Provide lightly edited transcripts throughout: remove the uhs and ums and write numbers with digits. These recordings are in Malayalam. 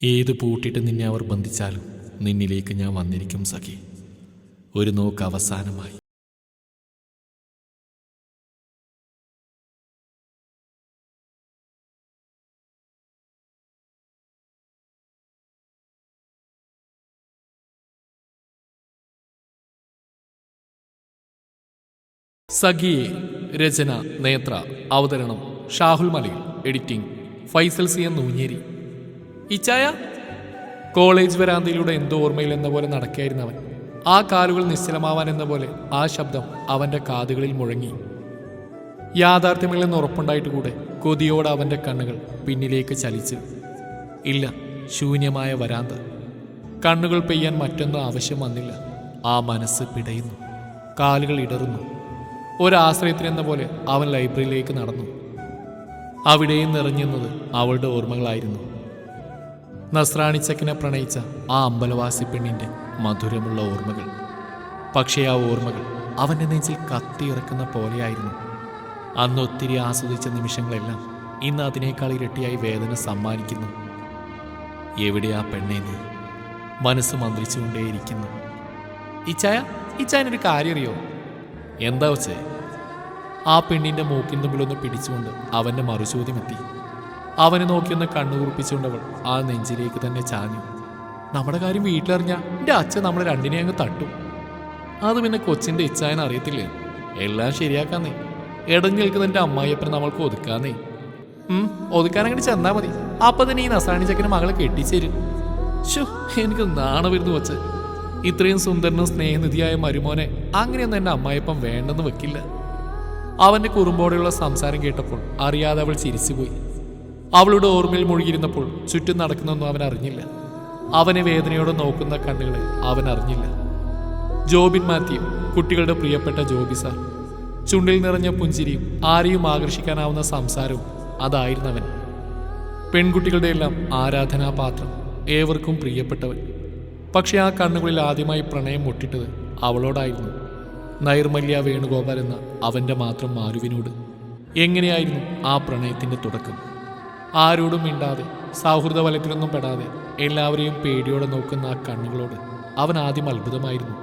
ഏത് പൂട്ടിട്ട് നിന്നെ അവർ ബന്ധിച്ചാലും നിന്നിലേക്ക് ഞാൻ വന്നിരിക്കും സഖി. ഒരു നോക്ക് അവസാനമായി. സഖിയെ രചന നേത്ര, അവതരണം ഷാഹുൽ മലയിൽ, editing Faisal C N Nooncheri. ഇച്ചായ കോളേജ് വരാന്തയിലൂടെ എന്തോ ഓർമ്മയിൽ എന്ന പോലെ നടക്കുകയായിരുന്നു അവൻ. ആ കാലുകൾ നിശ്ചലമാവാൻ എന്ന പോലെ ആ ശബ്ദം അവൻ്റെ കാതുകളിൽ മുഴങ്ങി. യാഥാർത്ഥ്യമില്ലെന്ന് ഉറപ്പുണ്ടായിട്ട് കൂടെ കൊതിയോടെ അവൻ്റെ കണ്ണുകൾ പിന്നിലേക്ക് ചലിച്ചു. ഇല്ല, ശൂന്യമായ വരാന്ത. കണ്ണുകൾ പെയ്യാൻ മറ്റൊന്നും ആവശ്യം വന്നില്ല. ആ മനസ്സ് പിടയുന്നു, കാലുകൾ ഇടറുന്നു. ഒരാശ്രയത്തിനെന്ന പോലെ അവൻ ലൈബ്രറിയിലേക്ക് നടന്നു. അവിടെയും നിറഞ്ഞിരുന്നത് അവളുടെ ഓർമ്മകളായിരുന്നു. നസ്രാണിച്ചക്കനെ പ്രണയിച്ച ആ അമ്പലവാസി പെണ്ണിൻ്റെ മധുരമുള്ള ഓർമ്മകൾ. പക്ഷേ ആ ഓർമ്മകൾ അവൻ്റെ നെഞ്ചിൽ കത്തിയിറക്കുന്ന പോലെയായിരുന്നു. അന്ന് ഒത്തിരി ആസ്വദിച്ച നിമിഷങ്ങളെല്ലാം ഇന്ന് അതിനേക്കാൾ ഇരട്ടിയായി വേദന സമ്മാനിക്കുന്നു. എവിടെയാ പെണ്ണെ നീ? മനസ്സ് മന്ത്രിച്ചുകൊണ്ടേയിരിക്കുന്നു. ഇച്ചായനൊരു കാര്യം അറിയോ? എന്താ വച്ചേ? ആ പെണ്ണിൻ്റെ മൂക്കിൻ തുമ്പിലൊന്ന് പിടിച്ചുകൊണ്ട് അവൻ്റെ മറുചോദ്യമെത്തി. അവനെ നോക്കിയൊന്ന് കണ്ണുകുറിപ്പിച്ചുകൊണ്ടവൾ ആ നെഞ്ചിലേക്ക് തന്നെ ചാഞ്ഞു. നമ്മുടെ കാര്യം വീട്ടിലറിഞ്ഞാ എൻ്റെ അച്ഛൻ നമ്മളെ രണ്ടിനെ അങ്ങ് തട്ടും. അത് പിന്നെ കൊച്ചിൻ്റെ ഇച്ചായൻ അറിയത്തില്ലേ? എല്ലാം ശരിയാക്കാന്നേ. ഇടഞ്ഞു നിൽക്കുന്ന എൻ്റെ അമ്മായിയപ്പനെ നമ്മൾക്ക് ഒതുക്കാന്നേ. ഒതുക്കാനങ്ങനെ ചെന്നാൽ മതി. അപ്പം തന്നെ ഈ നസാണി ചക്കന് മകളെ കെട്ടിച്ചേരും. ഷോ, എനിക്ക് നാണവരുന്നു വച്ച്. ഇത്രയും സുന്ദരനും സ്നേഹനിധിയായ മരുമോനെ അങ്ങനെയൊന്നും എൻ്റെ അമ്മായിപ്പം വേണ്ടെന്ന് വെക്കില്ല. അവൻ്റെ കുറുമ്പോടെയുള്ള സംസാരം കേട്ടപ്പോൾ അറിയാതെ അവൾ ചിരിച്ചുപോയി. അവളുടെ ഓർമ്മയിൽ മുഴുകിയിരുന്നപ്പോൾ ചുറ്റും നടക്കുന്നൊന്നും അവൻ അറിഞ്ഞില്ല. അവനെ വേദനയോടെ നോക്കുന്ന കണ്ണുകളെ അവൻ അറിഞ്ഞില്ല. ജോബിൻ മാത്യു, കുട്ടികളുടെ പ്രിയപ്പെട്ട ജോബി സാർ. ചുണ്ടിൽ നിറഞ്ഞ പുഞ്ചിരിയും ആരെയും ആകർഷിക്കാനാവുന്ന സംസാരവും അതായിരുന്നവൻ. പെൺകുട്ടികളുടെ എല്ലാം ആരാധനാപാത്രം, ഏവർക്കും പ്രിയപ്പെട്ടവൻ. പക്ഷെ ആ കണ്ണുകളിൽ ആദ്യമായി പ്രണയം മുട്ടിട്ടത് അവളോടായിരുന്നു. നൈർമല്യ വേണുഗോപാൽ എന്ന അവൻ്റെ മാത്രം മാരുവിനോട്. എങ്ങനെയായിരുന്നു ആ പ്രണയത്തിൻ്റെ തുടക്കം? ആരോടും മിണ്ടാതെ, സൗഹൃദ വലത്തിലൊന്നും പെടാതെ എല്ലാവരെയും പേടിയോടെ നോക്കുന്ന ആ കണ്ണുകളോട് അവൻ ആദ്യം അത്ഭുതമായിരുന്നു.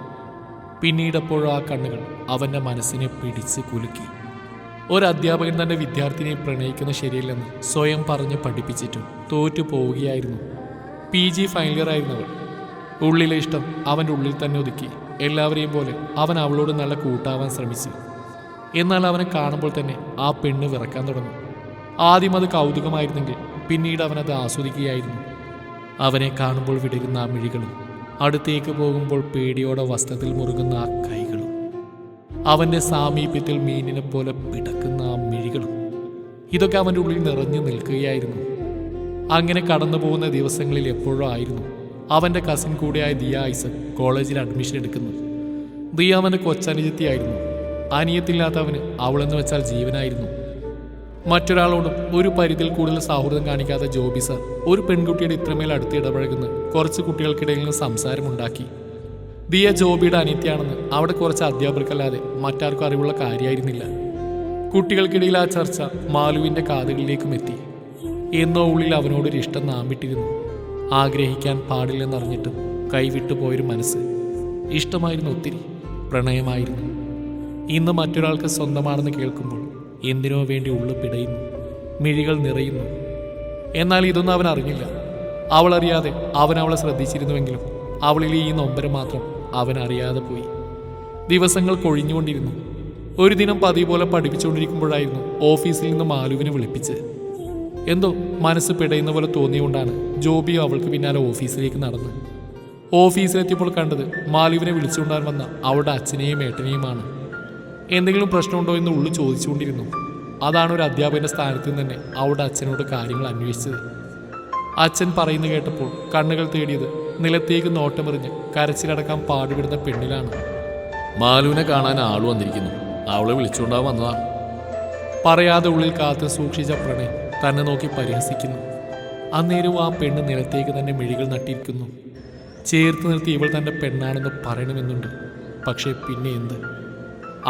പിന്നീടെപ്പോഴും ആ കണ്ണുകൾ അവൻ്റെ മനസ്സിനെ പിടിച്ച് കുലുക്കി. ഒരധ്യാപകൻ തൻ്റെ വിദ്യാർത്ഥിനിയെ പ്രണയിക്കുന്ന ശരിയല്ലെന്ന് സ്വയം പറഞ്ഞ് പഠിപ്പിച്ചിട്ടും തോറ്റു പോവുകയായിരുന്നു. PG ഫൈനൽ ഇയർ ആയിരുന്നവൾ. ഉള്ളിലെ ഇഷ്ടം അവൻ്റെ ഉള്ളിൽ തന്നെ ഒതുക്കി എല്ലാവരെയും പോലെ അവൻ അവളോട് നല്ല കൂട്ടാവാൻ ശ്രമിച്ചു. എന്നാൽ അവനെ കാണുമ്പോൾ തന്നെ ആ പെണ്ണ് വിറക്കാൻ തുടങ്ങും. ആദ്യം അത് കൗതുകമായിരുന്നെങ്കിൽ പിന്നീട് അവനത് ആസ്വദിക്കുകയായിരുന്നു. അവനെ കാണുമ്പോൾ വിടരുന്ന ആ മിഴികളും, അടുത്തേക്ക് പോകുമ്പോൾ പേടിയോടെ വസ്ത്രത്തിൽ മുറുകുന്ന ആ കൈകളും, അവൻ്റെ സാമീപ്യത്തിൽ മീനിനെ പോലെ പിടക്കുന്ന ആ മിഴികളും, ഇതൊക്കെ അവൻ്റെ ഉള്ളിൽ നിറഞ്ഞു നിൽക്കുകയായിരുന്നു. അങ്ങനെ കടന്നു പോകുന്ന ദിവസങ്ങളിൽ എപ്പോഴോ ആയിരുന്നു അവൻ്റെ കസിൻ കൂടെയായ ദിയ ഐസക് കോളേജിൽ അഡ്മിഷൻ എടുക്കുന്നു. ദിയ അവൻ്റെ കൊച്ചനിയത്തിയായിരുന്നു. അനിയത്തില്ലാത്തവന് അവളെന്ന് വെച്ചാൽ ജീവനായിരുന്നു. മറ്റൊരാളോടും ഒരു പരിധിയിൽ കൂടുതൽ സൗഹൃദം കാണിക്കാത്ത ജോബി സാർ ഒരു പെൺകുട്ടിയുടെ ഇത്രമേൽ അടുത്ത് ഇടപഴകുന്ന കുറച്ച് കുട്ടികൾക്കിടയിൽ നിന്ന് സംസാരമുണ്ടാക്കി. ദിയ ജോബിയുടെ അനിയത്തിയാണെന്ന് അവിടെ കുറച്ച് അധ്യാപകർക്കല്ലാതെ മറ്റാർക്കും അറിവുള്ള കാര്യമായിരുന്നില്ല. കുട്ടികൾക്കിടയിൽ ആ ചർച്ച മാലുവിൻ്റെ കാതുകളിലേക്കും എത്തി. എന്നോ ഉള്ളിൽ അവനോടൊരു ഇഷ്ടം നാമ്പിട്ടിരുന്നു. ആഗ്രഹിക്കാൻ പാടില്ലെന്നറിഞ്ഞിട്ടും കൈവിട്ടു പോയൊരു മനസ്സ്. ഇഷ്ടമായിരുന്നു, ഒത്തിരി പ്രണയമായിരുന്നു. ഇന്ന് മറ്റൊരാൾക്ക് സ്വന്തമാണെന്ന് കേൾക്കുമ്പോൾ എന്തിനോ വേണ്ടി ഉള്ളു പിടയുന്നു, മിഴികൾ നിറയുന്നു. എന്നാൽ ഇതൊന്നും അവൻ അറിഞ്ഞില്ല. അവൾ അറിയാതെ അവൻ അവളെ ശ്രദ്ധിച്ചിരുന്നുവെങ്കിലും അവളിലെ ഈ നൊമ്പരം മാത്രം അവൻ അറിയാതെ പോയി. ദിവസങ്ങൾ കൊഴിഞ്ഞുകൊണ്ടിരുന്നു. ഒരു ദിനം പതിവ് പോലെ പഠിപ്പിച്ചുകൊണ്ടിരിക്കുമ്പോഴായിരുന്നു ഓഫീസിൽ നിന്ന് മാലുവിനെ വിളിപ്പിച്ച്. എന്തോ മനസ്സ് പിടയുന്ന പോലെ തോന്നിയുകൊണ്ടാണ് ജോബിയോ അവൾക്ക് പിന്നാലെ ഓഫീസിലേക്ക് നടന്ന്. ഓഫീസിലെത്തിയപ്പോൾ കണ്ടത് മാലുവിനെ വിളിച്ചുകൊണ്ടാൻ വന്ന അവളുടെ അച്ഛനെയും ഏട്ടനെയുമാണ്. എന്തെങ്കിലും പ്രശ്നമുണ്ടോ എന്ന് ഉള്ളു ചോദിച്ചുകൊണ്ടിരുന്നു. അതാണ് ഒരു അധ്യാപകൻ്റെ സ്ഥാനത്ത് നിന്ന് തന്നെ അവളുടെ അച്ഛനോട് കാര്യങ്ങൾ അന്വേഷിച്ചത്. അച്ഛൻ പറയുന്നത് കേട്ടപ്പോൾ കണ്ണുകൾ തേടിയത് നിലത്തേക്ക് നോട്ടമെറിഞ്ഞ് കരച്ചിലടക്കാൻ പാടുപെടുന്ന പെണ്ണിലാണ്. മാലുവിനെ കാണാൻ ആൾ വന്നിരിക്കുന്നു, അവളെ വിളിച്ചുകൊണ്ടാവാൻ വന്നതാണ്. പറയാതെ ഉള്ളിൽ കാത്ത് സൂക്ഷിച്ച പ്രണയം തന്നെ നോക്കി പരിഹസിക്കുന്നു. അന്നേരവും ആ പെണ്ണ് നിലത്തേക്ക് തന്നെ മിഴികൾ നട്ടിരിക്കുന്നു. ചേർത്ത് നിർത്തി ഇവൾ തൻ്റെ പെണ്ണാണെന്ന് പറയണമെന്നുണ്ട്. പക്ഷേ പിന്നെ എന്ത്?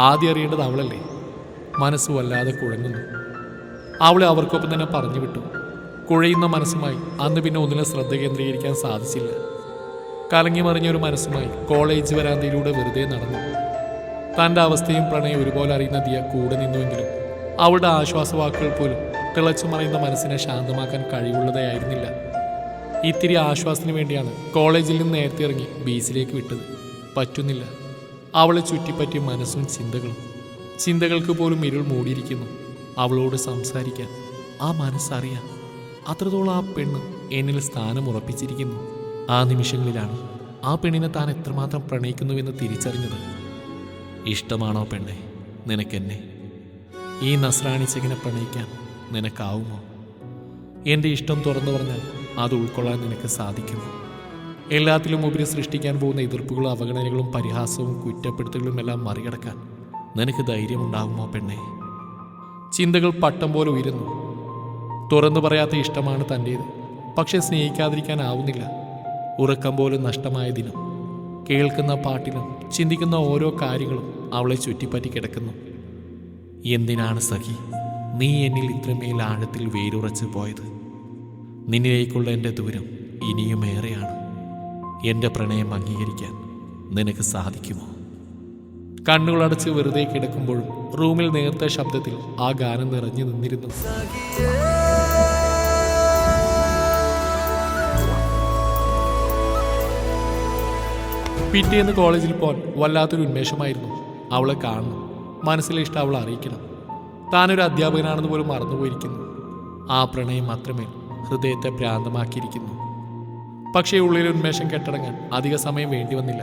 ആദ്യം അറിയേണ്ടത് അവളല്ലേ. മനസ്സ് വല്ലാതെ കുഴങ്ങുന്നു. അവളെ അവർക്കൊപ്പം തന്നെ പറഞ്ഞു വിട്ടു. കുഴയുന്ന മനസ്സുമായി അന്ന് പിന്നെ ഒന്നിലും ശ്രദ്ധ കേന്ദ്രീകരിക്കാൻ സാധിച്ചില്ല. കലങ്ങി മറിഞ്ഞൊരു മനസ്സുമായി കോളേജ് വരാന്തയിലൂടെ വെറുതെ നടന്നു. തൻ്റെ അവസ്ഥയും പ്രണയം ഒരുപോലെ അറിയുന്ന ദിയ കൂടെ നിന്നുവെങ്കിലും അവളുടെ ആശ്വാസവാക്കുകൾ പോലും തിളച്ചു മറിയുന്ന മനസ്സിനെ ശാന്തമാക്കാൻ കഴിവുള്ളതായിരുന്നില്ല. ഇത്തിരി ആശ്വാസത്തിന് വേണ്ടിയാണ് കോളേജിൽ നിന്ന് നേരത്തെ ഇറങ്ങി ബീച്ചിലേക്ക് വിട്ടത്. പറ്റുന്നില്ല. അവളെ ചുറ്റിപ്പറ്റിയ മനസ്സും ചിന്തകൾക്ക് പോലും ഇരുൾ മൂടിയിരിക്കുന്നു. അവളോട് സംസാരിക്കാൻ, ആ മനസ്സറിയാൻ അത്രത്തോളം ആ പെണ്ണ് എന്നിൽ സ്ഥാനം ഉറപ്പിച്ചിരിക്കുന്നു. ആ നിമിഷങ്ങളിലാണ് ആ പെണ്ണിനെ താൻ എത്രമാത്രം പ്രണയിക്കുന്നുവെന്ന് തിരിച്ചറിഞ്ഞത്. ഇഷ്ടമാണോ പെണ്ണെ നിനക്കെന്നെ? ഈ നസ്രാണി ചെകിനെ പ്രണയിക്കാൻ നിനക്കാവുമോ? എൻ്റെ ഇഷ്ടം തുറന്നു പറഞ്ഞാൽ അത് ഉൾക്കൊള്ളാൻ നിനക്ക് സാധിക്കുമോ? എല്ലാത്തിലും ഉപരി സൃഷ്ടിക്കാൻ പോകുന്ന എതിർപ്പുകളും അവഗണനകളും പരിഹാസവും കുറ്റപ്പെടുത്തലുകളും എല്ലാം മറികടക്കാൻ നിനക്ക് ധൈര്യമുണ്ടാകുമോ പെണ്ണെ? ചിന്തകൾ പട്ടം പോലെ ഉയരുന്നു. തുറന്നു പറയാത്ത ഇഷ്ടമാണ് തൻ്റേത്. പക്ഷെ സ്നേഹിക്കാതിരിക്കാനാവുന്നില്ല. ഉറക്കം പോലും നഷ്ടമായ ദിനം. കേൾക്കുന്ന പാട്ടിലും ചിന്തിക്കുന്ന ഓരോ കാര്യങ്ങളും അവളെ ചുറ്റിപ്പറ്റി കിടക്കുന്നു. എന്തിനാണ് സഖി നീ എന്നിൽ ഇത്രമേൽ ആഴത്തിൽ വേരുറച്ച് പോയത്? നിന്നിലേക്കുള്ള എൻ്റെ ദൂരം ഇനിയും ഏറെയാണ്. എൻ്റെ പ്രണയം അംഗീകരിക്കാൻ നിനക്ക് സാധിക്കുമോ? കണ്ണുകളടച്ച് വെറുതെ കിടക്കുമ്പോഴും റൂമിൽ നേർത്ത ശബ്ദത്തിൽ ആ ഗാനം നിറഞ്ഞു നിന്നിരുന്നു. പിറ്റേന്ന് കോളേജിൽ പോകാൻ വല്ലാത്തൊരു ഉന്മേഷമായിരുന്നു. അവളെ കാണണം, മനസ്സിലെ ഇഷ്ടം അവളെ അറിയിക്കണം. താനൊരു അധ്യാപകനാണെന്ന് പോലും മറന്നുപോയിരിക്കുന്നു. ആ പ്രണയം മാത്രമേ ഹൃദയത്തെ ഭ്രാന്തമാക്കിയിരിക്കുന്നു. പക്ഷേ ഉള്ളിലെ ഉന്മേഷം കെട്ടടങ്ങാൻ അധിക സമയം വേണ്ടി വന്നില്ല.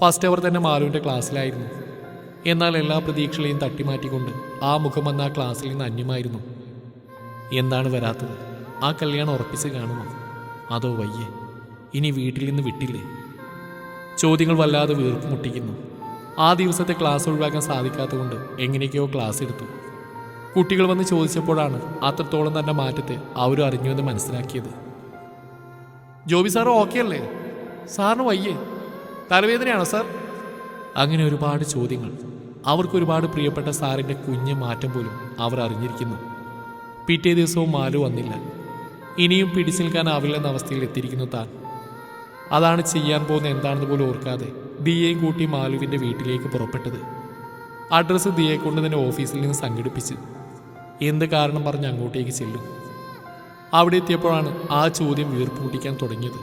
ഫസ്റ്റ് അവർ തന്നെ മാലുവിൻ്റെ ക്ലാസ്സിലായിരുന്നു. എന്നാൽ എല്ലാ പ്രതീക്ഷകളെയും തട്ടിമാറ്റിക്കൊണ്ട് ആ മുഖം വന്ന ആ ക്ലാസ്സിൽ നിന്ന് അന്യമായിരുന്നു. എന്താണ് വരാത്തത്? ആ കല്യാണം ഉറപ്പിച്ച് കാണുമോ? അതോ വയ്യേ? ഇനി വീട്ടിൽ നിന്ന് വിട്ടില്ലേ? ചോദ്യങ്ങൾ വല്ലാതെ വീർപ്പ് മുട്ടിക്കുന്നു. ആ ദിവസത്തെ ക്ലാസ് ഒഴിവാക്കാൻ സാധിക്കാത്തതുകൊണ്ട് എങ്ങനെയൊക്കെയോ ക്ലാസ് എടുത്തു. കുട്ടികൾ വന്ന് ചോദിച്ചപ്പോഴാണ് അത്രത്തോളം തന്നെ മാറ്റത്തെ അവരും അറിഞ്ഞുവെന്ന് മനസ്സിലാക്കിയത്. ജോബി സാർ ഓക്കെ അല്ലേ? സാറിന് വയ്യേ? തലവേദനയാണോ സാർ? അങ്ങനെ ഒരുപാട് ചോദ്യങ്ങൾ. അവർക്കൊരുപാട് പ്രിയപ്പെട്ട സാറിൻ്റെ കുഞ്ഞ് മാറ്റം പോലും അവർ അറിഞ്ഞിരിക്കുന്നു. പിറ്റേ ദിവസവും മാലു വന്നില്ല. ഇനിയും പിടിച്ചു നിൽക്കാനാവില്ലെന്ന അവസ്ഥയിൽ എത്തിയിരിക്കുന്നു താൻ. അതാണ് ചെയ്യാൻ പോകുന്ന എന്താണെന്ന് പോലും ഓർക്കാതെ ദിയയും കൂട്ടി മാലുവിൻ്റെ വീട്ടിലേക്ക് പുറപ്പെട്ടത്. അഡ്രസ്സ് ദിയയെ കൊണ്ട് തന്നെ ഓഫീസിൽ നിന്ന് സംഘടിപ്പിച്ച് എന്ത് കാരണം പറഞ്ഞ് അങ്ങോട്ടേക്ക് ചെല്ലും. അവിടെ എത്തിയപ്പോഴാണ് ആ ചോദ്യം വീർപ്പ് മുട്ടിക്കാൻ തുടങ്ങിയത്.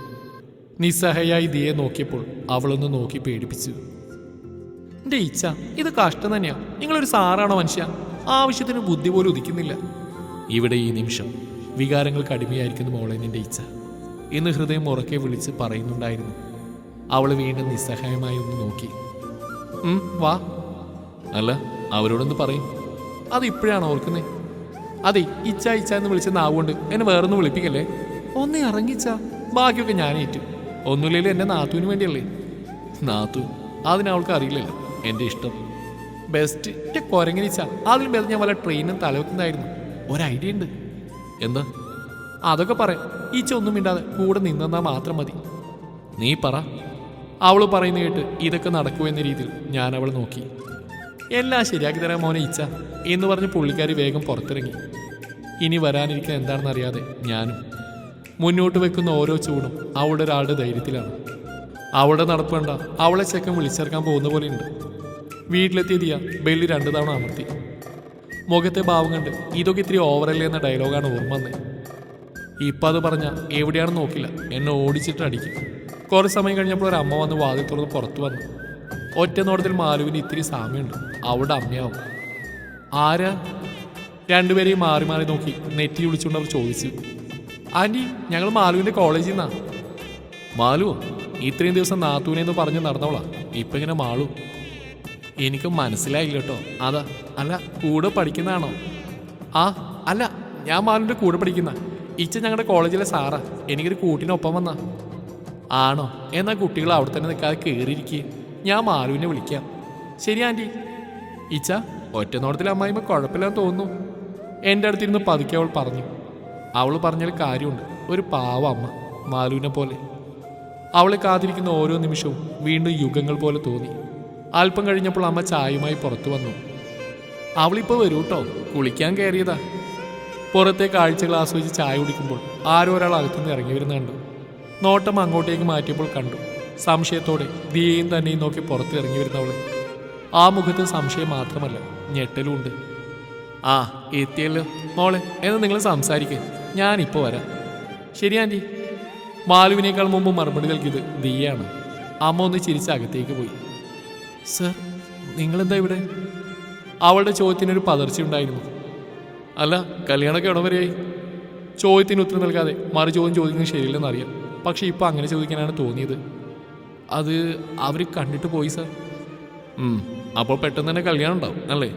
നിസ്സഹായായി ദിയെ നോക്കിയപ്പോൾ അവളൊന്ന് നോക്കി പേടിപ്പിച്ചു. എൻ്റെ ഇച്ഛ, ഇത് കഷ്ടം തന്നെയാ. നിങ്ങളൊരു സാറാണോ മനുഷ്യ? ആവശ്യത്തിന് ബുദ്ധി പോലും ഉദിക്കുന്നില്ല. ഇവിടെ ഈ നിമിഷം വികാരങ്ങൾക്ക് അടിമയായിരിക്കുന്നു മോളെ നിന്റെ ഇച്ഛ എന്ന് ഹൃദയം ഉറക്കെ വിളിച്ച് പറയുന്നുണ്ടായിരുന്നു. അവൾ വീണ്ടും നിസ്സഹായമായി ഒന്ന് നോക്കി. വാ. അല്ല, അവരോടൊന്ന് പറയും. അത് ഇപ്പോഴാണ് ഓർക്കുന്നേ? അതെ, ഇച്ഛ ഇച്ഛ എന്ന് വിളിച്ച നാവുകൊണ്ട് എന്നെ വേറൊന്നും വിളിപ്പിക്കല്ലേ. ഒന്ന് ഇറങ്ങിച്ച, ബാക്കിയൊക്കെ ഞാനേറ്റു. ഒന്നുമില്ലേലും എൻ്റെ നാത്തുവിന് വേണ്ടിയല്ലേ. നാത്തു? അതിനവൾക്ക് അറിയില്ലല്ലോ എൻ്റെ ഇഷ്ടം. ബെസ്റ്റ് കുരങ്ങിച്ച. അതിലും ഭേദം ഞാൻ വല്ല ട്രെയിനും തലവെക്കുന്നതായിരുന്നു. ഒരു ഐഡിയ ഉണ്ട്. എന്താ? അതൊക്കെ പറയാം. ഈച്ച ഒന്നും മിണ്ടാതെ കൂടെ നിന്നാൽ മാത്രം മതി. നീ പറ. അവൾ പറയുന്ന കേട്ട് ഇതൊക്കെ നടക്കൂ എന്ന രീതിയിൽ ഞാൻ അവൾ നോക്കി. എല്ലാം ശരിയാക്കി തരാൻ മോനെ ഇച്ച എന്ന് പറഞ്ഞ് പുള്ളിക്കാരി വേഗം പുറത്തിറങ്ങി. ഇനി വരാനിരിക്കുന്ന എന്താണെന്ന് അറിയാതെ ഞാനും. മുന്നോട്ട് വെക്കുന്ന ഓരോ ചൂടും അവളുടെ ഒരാളുടെ ധൈര്യത്തിലാണ്. അവളുടെ നടപ്പ് കണ്ട അവളെ ചെക്കൻ വിളിച്ചിറക്കാൻ പോകുന്ന പോലെയുണ്ട്. വീട്ടിലെത്തിയ ദിയ ബെല്ലി 2 തവണ അമർത്തി. മുഖത്തെ ഭാവം കണ്ട് ഇതൊക്കെ ഇത്തിരി ഓവറല്ലേ എന്ന ഡയലോഗാണ് ഓർമ്മ വന്നത്. ഇപ്പം അത് പറഞ്ഞാൽ എവിടെയാണെന്ന് നോക്കില്ല, എന്നെ ഓടിച്ചിട്ട് അടിക്കും. കുറച്ച് സമയം കഴിഞ്ഞപ്പോൾ ഒരു അമ്മ വന്ന് വാതിൽ തുറന്ന് പുറത്തു വന്നു. ഒറ്റ നോട്ടത്തിൽ മാലുവിന് ഇത്തിരി സാമ്യമുണ്ട്. അവളുടെ അമ്മയാവും. ആരാ? രണ്ടുപേരെയും മാറി മാറി നോക്കി നെറ്റി വിളിച്ചുകൊണ്ട് അവർ ചോദിച്ചു. ആൻറ്റി, ഞങ്ങൾ മാലുവിൻ്റെ കോളേജിൽ നിന്നാണ്. മാലുവോ? ഇത്രയും ദിവസം നാത്തൂനെന്ന് പറഞ്ഞ് നടന്നവളാ. ഇപ്പം ഇങ്ങനെ മാളു. എനിക്ക് മനസ്സിലായില്ല കേട്ടോ. അതാ. അല്ല, കൂടെ പഠിക്കുന്നതാണോ? ആ അല്ല, ഞാൻ മാലുവിൻ്റെ കൂടെ പഠിക്കുന്ന. ഇച്ച ഞങ്ങളുടെ കോളേജിലെ സാറാ. എനിക്കൊരു കൂട്ടിനൊപ്പം വന്നാ. ആണോ? എന്നാൽ കുട്ടികൾ അവിടെ തന്നെ നിൽക്കാതെ കയറിയിരിക്കുക. ഞാൻ മാലുവിനെ വിളിക്കാം. ശരി ആൻറ്റി. ഇച്ച, ഒറ്റ നോട്ടത്തിൽ അമ്മായിമ്മ കുഴപ്പമില്ലാന്ന് തോന്നുന്നു. എൻ്റെ അടുത്തിരുന്ന് പതുക്കെ അവൾ പറഞ്ഞു. അവൾ പറഞ്ഞാൽ കാര്യമുണ്ട്. ഒരു പാവ അമ്മ, മാലുവിനെ പോലെ. അവളെ കാത്തിരിക്കുന്ന ഓരോ നിമിഷവും വീണ്ടും യുഗങ്ങൾ പോലെ തോന്നി. അല്പം കഴിഞ്ഞപ്പോൾ അമ്മ ചായയുമായി പുറത്തു വന്നു. അവളിപ്പോൾ വരൂ കേട്ടോ, കുളിക്കാൻ കയറിയതാ. പുറത്തെ കാഴ്ചകൾ ആസ്വദിച്ച് ചായ കുടിക്കുമ്പോൾ ആരോ ഒരാൾ അകത്തുനിന്ന് ഇറങ്ങി വരുന്ന കണ്ടു. നോട്ടം അങ്ങോട്ടേക്ക് മാറ്റിയപ്പോൾ കണ്ടു സംശയത്തോടെ ദിയയും തന്നെയും നോക്കി പുറത്ത് ഇറങ്ങി വരുന്നവളെ. ആ മുഖത്ത് സംശയം മാത്രമല്ല, ഞെട്ടലും ഉണ്ട്. ആ എത്തിയല്ലോ മോളെ, എന്ന് നിങ്ങൾ സംസാരിക്കുക, ഞാനിപ്പോൾ വരാം. ശരി ആൻറ്റി. മാലുവിനേക്കാൾ മുമ്പ് മറുപടി നൽകിയത് ദിയയാണ്. അമ്മ ഒന്ന് ചിരിച്ച് അകത്തേക്ക് പോയി. സർ, നിങ്ങളെന്താ ഇവിടെ? അവളുടെ ചോദ്യത്തിനൊരു പതർച്ചയുണ്ടായിരുന്നു. അല്ല, കല്യാണമൊക്കെ എവിടെ വരെയായി? ചോദ്യത്തിന് ഉത്തരം നൽകാതെ മറു ചോദ്യം ചോദിക്കുന്നത് ശരിയില്ലെന്നറിയാം. പക്ഷെ ഇപ്പോൾ അങ്ങനെ ചോദിക്കാനാണ് തോന്നിയത്. അത് അവർ കണ്ടിട്ട് പോയി സർ. അപ്പോൾ പെട്ടെന്ന് തന്നെ കല്യാണം ഉണ്ടാവും അല്ലേ?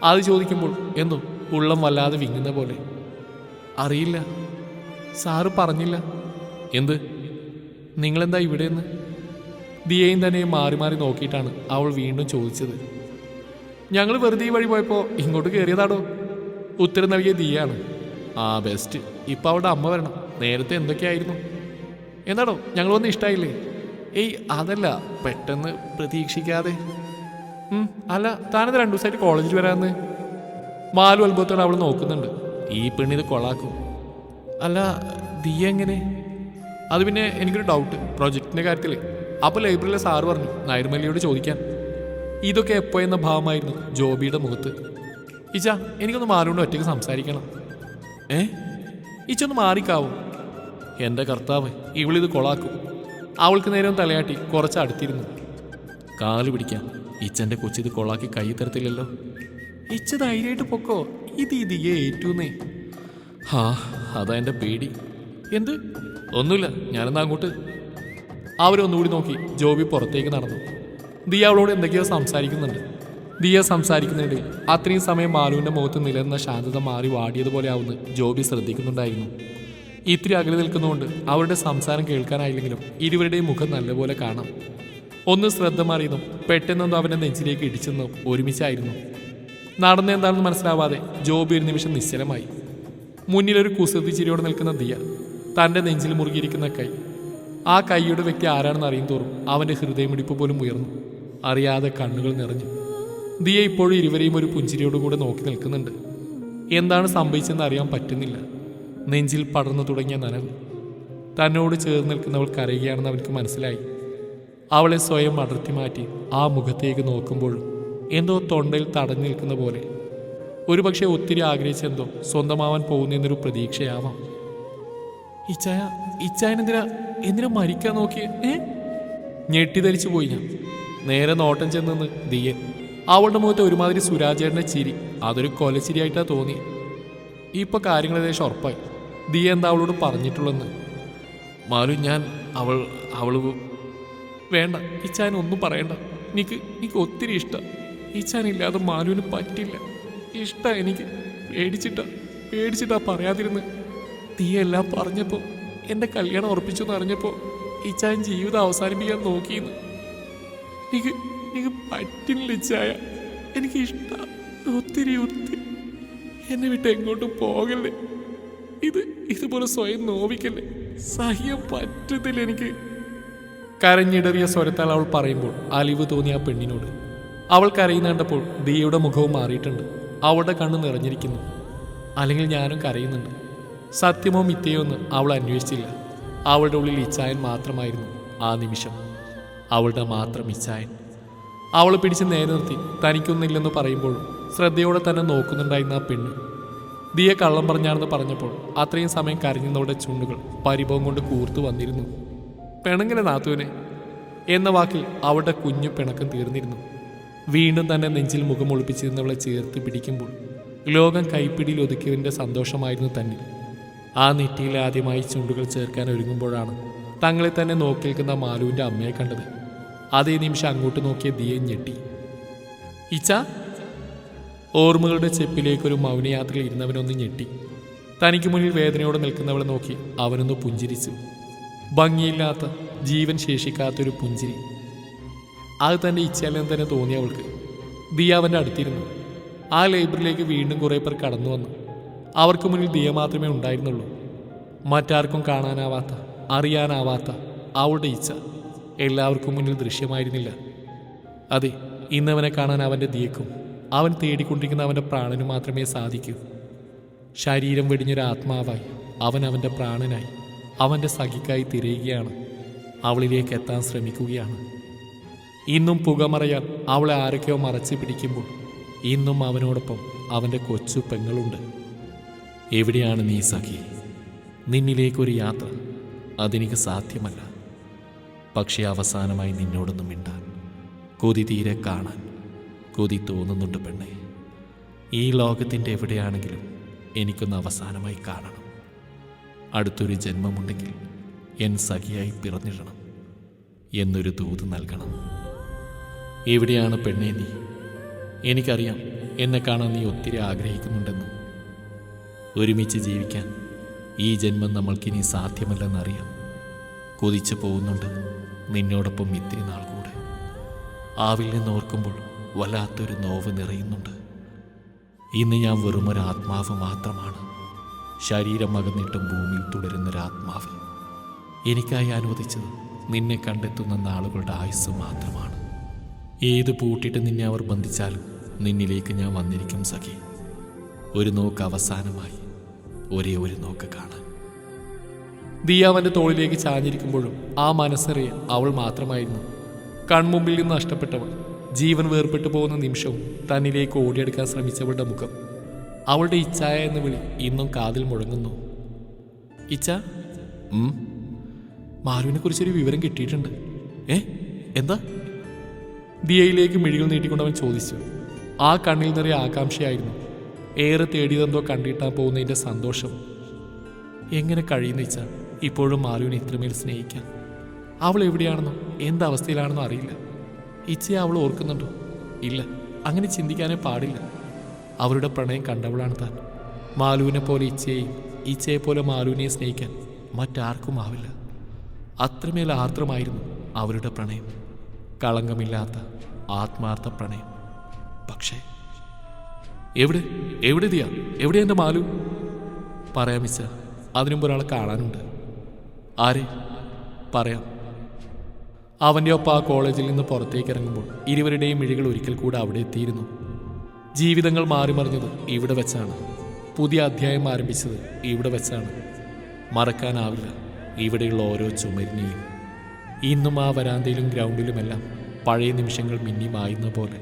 അത് ചോദിക്കുമ്പോൾ എന്തോ ഉള്ളം വല്ലാതെ വിങ്ങുന്ന പോലെ. അറിയില്ല, സാറ് പറഞ്ഞില്ല. എന്ത്? നിങ്ങളെന്താ ഇവിടെയെന്ന്? ദിയയും തന്നെ മാറി മാറി നോക്കിയിട്ടാണ് അവൾ വീണ്ടും ചോദിച്ചത്. ഞങ്ങൾ വെറുതെ ഈ വഴി പോയപ്പോൾ ഇങ്ങോട്ട് കയറിയതാടോ. ഉത്തരം നൽകിയ ദിയാണ്. ആ ബെസ്റ്റ്. ഇപ്പം അവളുടെ അമ്മ വരണം. നേരത്തെ എന്തൊക്കെയായിരുന്നു? എന്താടോ ഞങ്ങൾ വന്ന് ഇഷ്ടമായില്ലേ? ഏയ് അതല്ല, പെട്ടെന്ന് പ്രതീക്ഷിക്കാതെ. അല്ല, താനത് 2 ദിവസമായിട്ട് കോളേജിൽ വരാമെന്ന്. മാലു അത്ഭുതത്തോടെ അവൾ നോക്കുന്നുണ്ട്. ഈ പെണ്ണിത് കൊളാക്കും. അല്ല, ദിയ എങ്ങനെ? അത് പിന്നെ എനിക്കൊരു ഡൗട്ട് പ്രൊജക്റ്റിൻ്റെ കാര്യത്തിൽ. അപ്പോൾ ലൈബ്രറിയിലെ സാറ് പറഞ്ഞു നൈർമല്യയോട് ചോദിക്കാൻ. ഇതൊക്കെ എപ്പോ എന്ന ഭാവമായിരുന്നു ജോബിയുടെ മുഖത്ത്. ഇച്ച, എനിക്കൊന്ന് മാലുകൊണ്ട് ഒറ്റയ്ക്ക് സംസാരിക്കണം. ഇച്ചൊന്ന് മാറിക്കാവും. എൻ്റെ കർത്താവ്, ഇവളിത് കൊളാക്കും. അവൾക്ക് നേരം തലയാട്ടി കുറച്ച് അടുത്തിരുന്നു. കാല് പിടിക്കാം, ഇച്ചൻ്റെ കൊച്ചിത് കൊളാക്കി കൈ തരത്തില്ലല്ലോ. ഇച്ച ധൈര്യമായിട്ട് പൊക്കോ, ഇത് ഇതിയെ ഏറ്റൂന്നേ. അതാ എൻ്റെ പേടി. എന്ത്? ഒന്നുമില്ല, ഞാനെന്നാ അങ്ങോട്ട്. അവരൊന്നുകൂടി നോക്കി ജോബി പുറത്തേക്ക് നടന്നു. ദിയ അവളോട് എന്തൊക്കെയോ സംസാരിക്കുന്നുണ്ട്. ദിയ സംസാരിക്കുന്നിടയിൽ അത്രയും സമയം മാലുവിൻ്റെ മുഖത്ത് നിലനിന്ന ശാന്തത മാറി വാടിയതുപോലെ ആവുന്ന ജോബി ശ്രദ്ധിക്കുന്നുണ്ടായിരുന്നു. ഇത്തിരി അകലെ നിൽക്കുന്നതുകൊണ്ട് അവരുടെ സംസാരം കേൾക്കാനായില്ലെങ്കിലും ഇരുവരുടെയും മുഖം നല്ലപോലെ കാണാം. ഒന്ന് ശ്രദ്ധ മാറിയതും പെട്ടെന്നൊന്നും അവൻ്റെ നെഞ്ചിലേക്ക് ഇടിച്ചെന്നും ഒരുമിച്ചായിരുന്നു. നടന്നെന്താണെന്ന് മനസ്സിലാവാതെ ജോബി ഒരു നിമിഷം നിശ്ചലമായി. മുന്നിലൊരു കുസൃതി ചിരിയോടെ നിൽക്കുന്ന ദിയ, തൻ്റെ നെഞ്ചിൽ മുറുകിയിരിക്കുന്ന കൈ. ആ കൈയുടെ വ്യക്തി ആരാണെന്ന് അറിയും തോറും അവൻ്റെ ഹൃദയമിടിപ്പ് പോലും ഉയർന്നു. അറിയാതെ കണ്ണുകൾ നിറഞ്ഞു. ദിയ ഇപ്പോഴും ഇരുവരെയും ഒരു പുഞ്ചിരിയോടുകൂടെ നോക്കി നിൽക്കുന്നുണ്ട്. എന്താണ് സംഭവിച്ചെന്ന് അറിയാൻ പറ്റുന്നില്ല. നെഞ്ചിൽ പടർന്നു തുടങ്ങിയ നനവ്. തന്നോട് ചേർന്ന് നിൽക്കുന്നവൾ കരയുകയാണെന്ന് അവൾക്ക് മനസ്സിലായി. അവളെ സ്വയം അടർത്തി മാറ്റി ആ മുഖത്തേക്ക് നോക്കുമ്പോഴും എന്തോ തൊണ്ടയിൽ തടഞ്ഞു നിൽക്കുന്ന പോലെ. ഒരുപക്ഷെ ഒത്തിരി ആഗ്രഹിച്ചെന്തോ സ്വന്തമാവാൻ പോകുന്നൊരു പ്രതീക്ഷയാവാം. എന്തിനാ മരിക്കാൻ നോക്കിയേ? ഞെട്ടിധരിച്ചു പോയി ഞാൻ. നേരെ നോട്ടം ചെന്നെന്ന് ദിയൻ. അവളുടെ മുഖത്ത് ഒരുമാതിരി സുരാജേട്ടൻ്റെ ചിരി. അതൊരു കൊലച്ചിരിയായിട്ടാ തോന്നി. ഇപ്പൊ കാര്യങ്ങൾ ഏകദേശം ഉറപ്പായി. ദിയ എന്താ അവളോട് പറഞ്ഞിട്ടുള്ളെന്ന്. മാലു, ഞാൻ അവള് വേണ്ട, ഇച്ചാൻ ഒന്നും പറയണ്ട. എനിക്ക് ഒത്തിരി ഇഷ്ടം. ഇച്ചാനില്ലാതെ മാലുവിന് പറ്റില്ല. ഇഷ്ട എനിക്ക്. പേടിച്ചിട്ടാ പറയാതിരുന്ന്. ദിയ എല്ലാം പറഞ്ഞപ്പോൾ, എൻ്റെ കല്യാണം ഉറപ്പിച്ചു എന്ന് അറിഞ്ഞപ്പോൾ ഇച്ചാൻ ജീവിതം അവസാനിപ്പിക്കാൻ നോക്കിയെന്ന്. എനിക്ക് പറ്റില്ല ഇച്ചായ. എനിക്ക് ഇഷ്ടം ഒത്തിരി. എന്നെ വിട്ട് എങ്ങോട്ടും പോകല്ലേ. ഇതുപോലെ സ്വയം നോവിക്കല്ലേ. സഹ്യം പറ്റത്തില്ല എനിക്ക്. കരഞ്ഞിടറിയ സ്വരത്താൽ അവൾ പറയുമ്പോൾ അലിവ് തോന്നിയ ആ പെണ്ണിനോട്. അവൾ കരയുന്ന കണ്ടപ്പോൾ ദിയയുടെ മുഖവും മാറിയിട്ടുണ്ട്. അവളുടെ കണ്ണ് നിറഞ്ഞിരിക്കുന്നു. അല്ലെങ്കിൽ ഞാനും കരയുന്നുണ്ട്. സത്യമോ മിഥ്യയോ എന്ന് അവൾ അന്വേഷിച്ചില്ല. അവളുടെ ഉള്ളിൽ ഇച്ചായൻ മാത്രമായിരുന്നു ആ നിമിഷം. അവളുടെ മാത്രം ഇച്ചായൻ. അവൾ പിടിച്ച് നേരെ നിർത്തി തനിക്കൊന്നില്ലെന്ന് പറയുമ്പോഴും ശ്രദ്ധയോടെ തന്നെ നോക്കുന്നുണ്ടായിരുന്ന ആ പെണ്ണ്. ദിയ കള്ളം പറഞ്ഞാണെന്ന് പറഞ്ഞപ്പോൾ അത്രയും സമയം കരഞ്ഞവളുടെ ചുണ്ടുകൾ പരിഭവം കൊണ്ട് കൂർത്തു വന്നിരുന്നു. പിണങ്ങിലെ നാത്തുവിനെ എന്ന വാക്കിൽ അവളുടെ കുഞ്ഞു പിണക്കം തീർന്നിരുന്നു. വീണ്ടും തന്നെ നെഞ്ചിൽ മുഖം ഒളിപ്പിച്ചിരുന്നവളെ ചേർത്ത് പിടിക്കുമ്പോൾ ലോകം കൈപ്പിടിയിൽ ഒതുക്കിയതിൻ്റെ സന്തോഷമായിരുന്നു തന്നിൽ. ആ നെറ്റിയിൽ ആദ്യമായി ചുണ്ടുകൾ ചേർക്കാൻ ഒരുങ്ങുമ്പോഴാണ് തങ്ങളെ തന്നെ നോക്കി നിൽക്കുന്ന മാലുവിൻ്റെ അമ്മയെ കണ്ടത്. അതേ നിമിഷം അങ്ങോട്ട് നോക്കിയ ദിയെ ഞെട്ടി. ഇച്ച. ഓർമ്മകളുടെ ചെപ്പിലേക്കൊരു മൗനയാത്രയിൽ ഇരുന്നവനൊന്ന് ഞെട്ടി. തനിക്ക് മുന്നിൽ വേദനയോടെ നിൽക്കുന്നവളെ നോക്കി അവനൊന്ന് പുഞ്ചിരിച്ചു. ഭംഗിയില്ലാത്ത, ജീവൻ ശേഷിക്കാത്തൊരു പുഞ്ചിരി. അത് തൻ്റെ ഇച്ഛാലെന്ന് തന്നെ തോന്നിയവൾക്ക്. ദിയ അവൻ്റെ അടുത്തിരുന്നു. ആ ലൈബ്രറിയിലേക്ക് വീണ്ടും കുറേ പേർ കടന്നു വന്നു. അവർക്ക് മുന്നിൽ ദിയ മാത്രമേ ഉണ്ടായിരുന്നുള്ളൂ. മറ്റാർക്കും കാണാനാവാത്ത, അറിയാനാവാത്ത അവളുടെ ഇച്ഛ എല്ലാവർക്കും മുന്നിൽ ദൃശ്യമായിരുന്നില്ല. അതെ, ഇന്നവനെ കാണാൻ അവൻ്റെ ദിയക്കും അവൻ തേടിക്കൊണ്ടിരിക്കുന്ന അവൻ്റെ പ്രാണനും മാത്രമേ സാധിക്കൂ. ശരീരം വെടിഞ്ഞൊരാത്മാവായി അവൻ അവൻ്റെ പ്രാണനായി അവൻ്റെ സഖിക്കായി തിരയുകയാണ്. അവളിലേക്ക് എത്താൻ ശ്രമിക്കുകയാണ്. ഇന്നും പുകമറയാൽ അവളെ ആരൊക്കെയോ മറച്ചു പിടിക്കുമ്പോൾ ഇന്നും അവനോടൊപ്പം അവൻ്റെ കൊച്ചു പെങ്ങളുണ്ട്. എവിടെയാണ് നീ സഖി? നിന്നിലേക്കൊരു യാത്ര അതെനിക്ക് സാധ്യമല്ല. പക്ഷേ അവസാനമായി നിന്നോടൊന്നും മിണ്ടാൻ, കൊതി തീരെ കാണാൻ കൊതി തോന്നുന്നുണ്ട് പെണ്ണെ. ഈ ലോകത്തിൻ്റെ എവിടെയാണെങ്കിലും എനിക്കൊന്ന് അവസാനമായി കാണണം. അടുത്തൊരു ജന്മമുണ്ടെങ്കിൽ എൻ സഖിയായി പിറന്നിടണം എന്നൊരു ദൂത് നൽകണം. എവിടെയാണ് പെണ്ണെ നീ? എനിക്കറിയാം എന്നെ കാണാൻ നീ ഒത്തിരി ആഗ്രഹിക്കുന്നുണ്ടെന്നും. ഒരുമിച്ച് ജീവിക്കാൻ ഈ ജന്മം നമ്മൾക്കിനി സാധ്യമല്ലെന്നറിയാം. കൊതിച്ചു പോകുന്നുണ്ട് നിന്നോടൊപ്പം ഇത്തിരി നാൾ കൂടെ. ആവിൽ നിന്നോർക്കുമ്പോൾ വല്ലാത്തൊരു നോവ് നിറയുന്നുണ്ട്. ഇന്ന് ഞാൻ വെറുമൊരാത്മാവ് മാത്രമാണ്. ശരീരം അകന്നിട്ടും ഭൂമിയിൽ തുടരുന്നൊരാത്മാവ്. എനിക്കായി അനുവദിച്ചത് നിന്നെ കണ്ടെത്തുന്ന നാളുകളുടെ ആയുസ് മാത്രമാണ്. ഏത് പൂട്ടിട്ട് നിന്നെ അവർ ബന്ധിച്ചാലും നിന്നിലേക്ക് ഞാൻ വന്നിരിക്കും സഖി. ഒരു നോക്ക് അവസാനമായി, ഒരേ ഒരു നോക്ക് കാണാൻ. ദിയ അവൻ്റെ തോളിലേക്ക് ചാഞ്ഞിരിക്കുമ്പോഴും ആ മനസ്സറിയ അവൾ മാത്രമായിരുന്നു. കൺമുമ്പിൽ നിന്ന് നഷ്ടപ്പെട്ടവൾ, ജീവൻ വേർപെട്ടു പോകുന്ന നിമിഷവും തന്നിലേക്ക് ഓടിയെടുക്കാൻ ശ്രമിച്ചവളുടെ മുഖം, അവളുടെ ഇച്ഛായ എന്ന വിളി ഇന്നും കാതിൽ മുഴങ്ങുന്നു. ഇച്ഛ, മാലുവിനെ കുറിച്ചൊരു വിവരം കിട്ടിയിട്ടുണ്ട്. എന്താ? ദിയയിലേക്ക് മിഴികൾ നീട്ടിക്കൊണ്ടവൻ ചോദിച്ചു. ആ കണ്ണിൽ നിറയെ ആകാംക്ഷയായിരുന്നു. ഏറെ തേടിയതെന്തോ കണ്ടിട്ടാൻ പോകുന്നതിൻ്റെ സന്തോഷം. എങ്ങനെ കഴിയുന്ന ഇച്ഛ ഇപ്പോഴും മാലുവിനെ ഇത്രമേൽ സ്നേഹിക്കാൻ? അവൾ എവിടെയാണെന്നോ എന്തവസ്ഥയിലാണെന്നോ അറിയില്ല. ഇച്ഛയെ അവൾ ഓർക്കുന്നുണ്ടോ? ഇല്ല, അങ്ങനെ ചിന്തിക്കാനേ പാടില്ല. അവരുടെ പ്രണയം കണ്ടവളാണ് താൻ. മാലുവിനെ പോലെ ഇച്ഛയെയും ഇച്ഛയെ പോലെ മാലുവിനെയും സ്നേഹിക്കാൻ മറ്റാർക്കും ആവില്ല. അത്രമേൽ ആർദ്രമായിരുന്നു അവരുടെ പ്രണയം. കളങ്കമില്ലാത്ത ആത്മാർത്ഥ പ്രണയം. പക്ഷേ എവിടെ ദിയ? എവിടെ എൻ്റെ മാലു? പറയാമിച്ച, അതിനുമ്പ് ഒരാളെ കാണാനുണ്ട്. ആരെ? പറയാം. അവൻ്റെ ഒപ്പം ആ കോളേജിൽ നിന്ന് പുറത്തേക്ക് ഇറങ്ങുമ്പോൾ ഇരുവരുടെയും മിഴികൾ ഒരിക്കൽ കൂടെ അവിടെ എത്തിയിരുന്നു. ജീവിതങ്ങൾ മാറിമറിഞ്ഞത് ഇവിടെ വെച്ചാണ്. പുതിയ അധ്യായം ആരംഭിച്ചത് ഇവിടെ വെച്ചാണ്. മറക്കാനാവില്ല ഇവിടെയുള്ള ഓരോ ചുമരിനെയും. ഇന്നും ആ വരാന്തയിലും ഗ്രൗണ്ടിലുമെല്ലാം പഴയ നിമിഷങ്ങൾ മിന്നി മായുന്ന പോലെ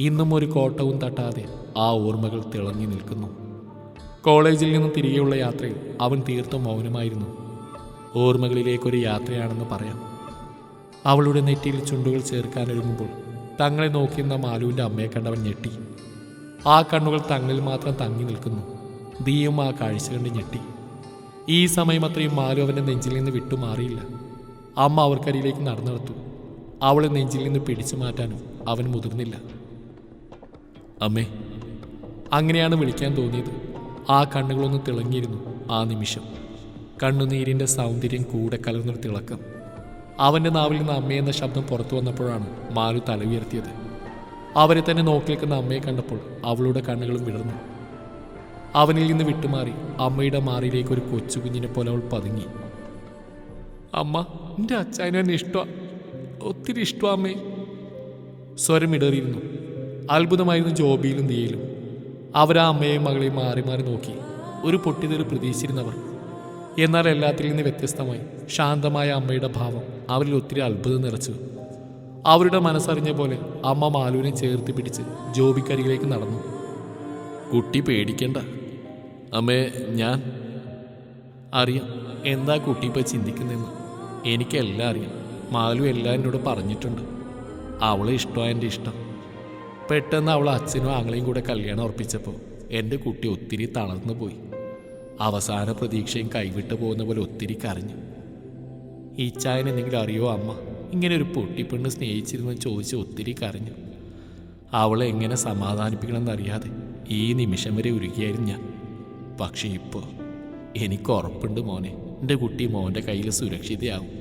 ഇന്നും ഒരു കോട്ടവും തട്ടാതെ ആ ഓർമ്മകൾ തിളങ്ങി നിൽക്കുന്നു. കോളേജിൽ നിന്നും തിരികെയുള്ള യാത്രയിൽ അവൻ തീർത്തും മൗനമായിരുന്നു. ഓർമ്മകളിലേക്കൊരു യാത്രയാണെന്ന് പറയാം. അവളുടെ നെറ്റിയിൽ ചുണ്ടുകൾ ചേർക്കാനൊരുങ്ങുമ്പോൾ തങ്ങളെ നോക്കിയിരുന്ന മാലുവിൻ്റെ അമ്മയെ കണ്ടവൻ ഞെട്ടി. ആ കണ്ണുകൾ തങ്ങളിൽ മാത്രം തങ്ങി നിൽക്കുന്നു. ദിയും ആ കാഴ്ച കണ്ട് ഞെട്ടി. ഈ സമയം അത്രയും മാലു അവൻ്റെ നെഞ്ചിൽ നിന്ന് വിട്ടുമാറിയില്ല. അമ്മ അവർക്കരിയിലേക്ക് നടന്നെടുത്തു. അവളെ നെഞ്ചിൽ നിന്ന് പിടിച്ചു മാറ്റാനും അവൻ മുതിർന്നില്ല. അമ്മേ, അങ്ങനെയാണ് വിളിക്കാൻ തോന്നിയത്. ആ കണ്ണുകളൊന്ന് തിളങ്ങിയിരുന്നു ആ നിമിഷം. കണ്ണുനീരിൻ്റെ സൗന്ദര്യം കൂടെ കലർന്നൊരു തിളക്കം. അവൻ്റെ നാവിൽ നിന്ന് അമ്മയെന്ന ശബ്ദം പുറത്തു വന്നപ്പോഴാണ് മാലു തല ഉയർത്തിയത്. അവരെ തന്നെ നോക്കി നിൽക്കുന്ന അമ്മയെ കണ്ടപ്പോൾ അവളുടെ കണ്ണുകളും വിടർന്നു. അവനിൽ നിന്ന് വിട്ടുമാറി അമ്മയുടെ മാറിയിലേക്ക് ഒരു കൊച്ചുകുഞ്ഞിനെ പോലെ അവൾ പതുങ്ങി. അമ്മ, എൻ്റെ അച്ചായനും എന്നെ ഇഷ്ടമാണ്, ഒത്തിരി ഇഷ്ടമാണ് അമ്മേ. സ്വരം ഇടറിയിരുന്നു. അത്ഭുതമായിരുന്നു ജോബിയിലും ദിയയിലും. അവരാ അമ്മയെയും മകളെയും മാറി മാറി നോക്കി. ഒരു പൊട്ടിതെറി പ്രതീക്ഷിച്ചിരുന്നവർ. എന്നാൽ എല്ലാത്തിൽ നിന്ന് വ്യത്യസ്തമായി ശാന്തമായ അമ്മയുടെ ഭാവം അവരിൽ ഒത്തിരി അത്ഭുതം നിറച്ചു. അവരുടെ മനസ്സറിഞ്ഞ പോലെ അമ്മ മാലുവിനെ ചേർത്ത് പിടിച്ച് ജോബിക്കരികിലേക്ക് നടന്നു. കുട്ടി പേടിക്കണ്ട അമ്മേ, ഞാൻ അറിയാം എന്താ കുട്ടി ഇപ്പോൾ ചിന്തിക്കുന്നതെന്ന്. എനിക്കെല്ലാം അറിയാം. മാലു എല്ലാം എന്നോട് പറഞ്ഞിട്ടുണ്ട്. അവളെ ഇഷ്ടമാണ് എൻ്റെ ഇഷ്ടം. പെട്ടെന്ന് അവൾ അച്ഛനും ആങ്ങളെയും കൂടെ കല്യാണം ഉറപ്പിച്ചപ്പോൾ എൻ്റെ കുട്ടി ഒത്തിരി തളർന്നു പോയി. അവസാന പ്രതീക്ഷയും കൈവിട്ടു പോകുന്ന പോലെ ഒത്തിരി കരഞ്ഞു. ഈ ചായൻ എന്തെങ്കിലും അറിയോ അമ്മ? ഇങ്ങനെ ഒരു പൊട്ടിപ്പെണ്ണ് സ്നേഹിച്ചിരുന്നു ചോദിച്ച് ഒത്തിരി കരഞ്ഞു. അവളെ എങ്ങനെ സമാധാനിപ്പിക്കണമെന്നറിയാതെ ഈ നിമിഷം വരെ ഉരുകിയായിരുന്നു ഞാൻ. പക്ഷേ ഇപ്പോൾ എനിക്ക് ഉറപ്പുണ്ട് മോനെ, എൻ്റെ കുട്ടി മോൻ്റെ കയ്യിൽ സുരക്ഷിതയാവും.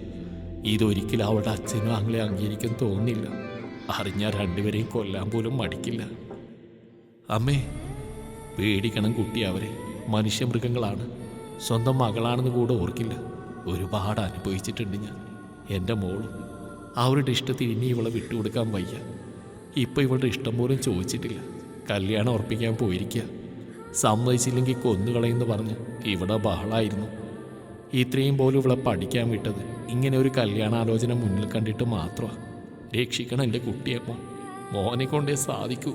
ഇതൊരിക്കലും അവളുടെ അച്ഛനും ആങ്ങളെ അംഗീകരിക്കാൻ തോന്നില്ല. അറിഞ്ഞാൽ രണ്ടുപേരെയും കൊല്ലാൻ പോലും മടിക്കില്ല. അമ്മേ, പേടിക്കണം കുട്ടി. അവരെ മനുഷ്യമൃഗങ്ങളാണ്. സ്വന്തം മകളാണെന്ന് കൂടെ ഓർക്കില്ല. ഒരുപാട് അനുഭവിച്ചിട്ടുണ്ട് ഞാൻ. എൻ്റെ മോളും അവരുടെ ഇഷ്ടത്തിൽ ഇനി ഇവളെ വിട്ടുകൊടുക്കാൻ വയ്യ. ഇപ്പം ഇവളുടെ ഇഷ്ടം പോലും ചോദിച്ചിട്ടില്ല. കല്യാണം ഉറപ്പിക്കാൻ പോയിരിക്കുക. സമ്മതിച്ചില്ലെങ്കിൽ കൊന്നുകളയെന്ന് പറഞ്ഞ് ഇവിടെ ബഹളായിരുന്നു. ഇത്രയും പോലും ഇവളെ പഠിക്കാൻ വിട്ടത് ഇങ്ങനെ ഒരു കല്യാണാലോചന മുന്നിൽ കണ്ടിട്ട് മാത്രമാണ്. രക്ഷിക്കണം എൻ്റെ കുട്ടിയമ്മ, മോനെ കൊണ്ടേ സാധിക്കൂ.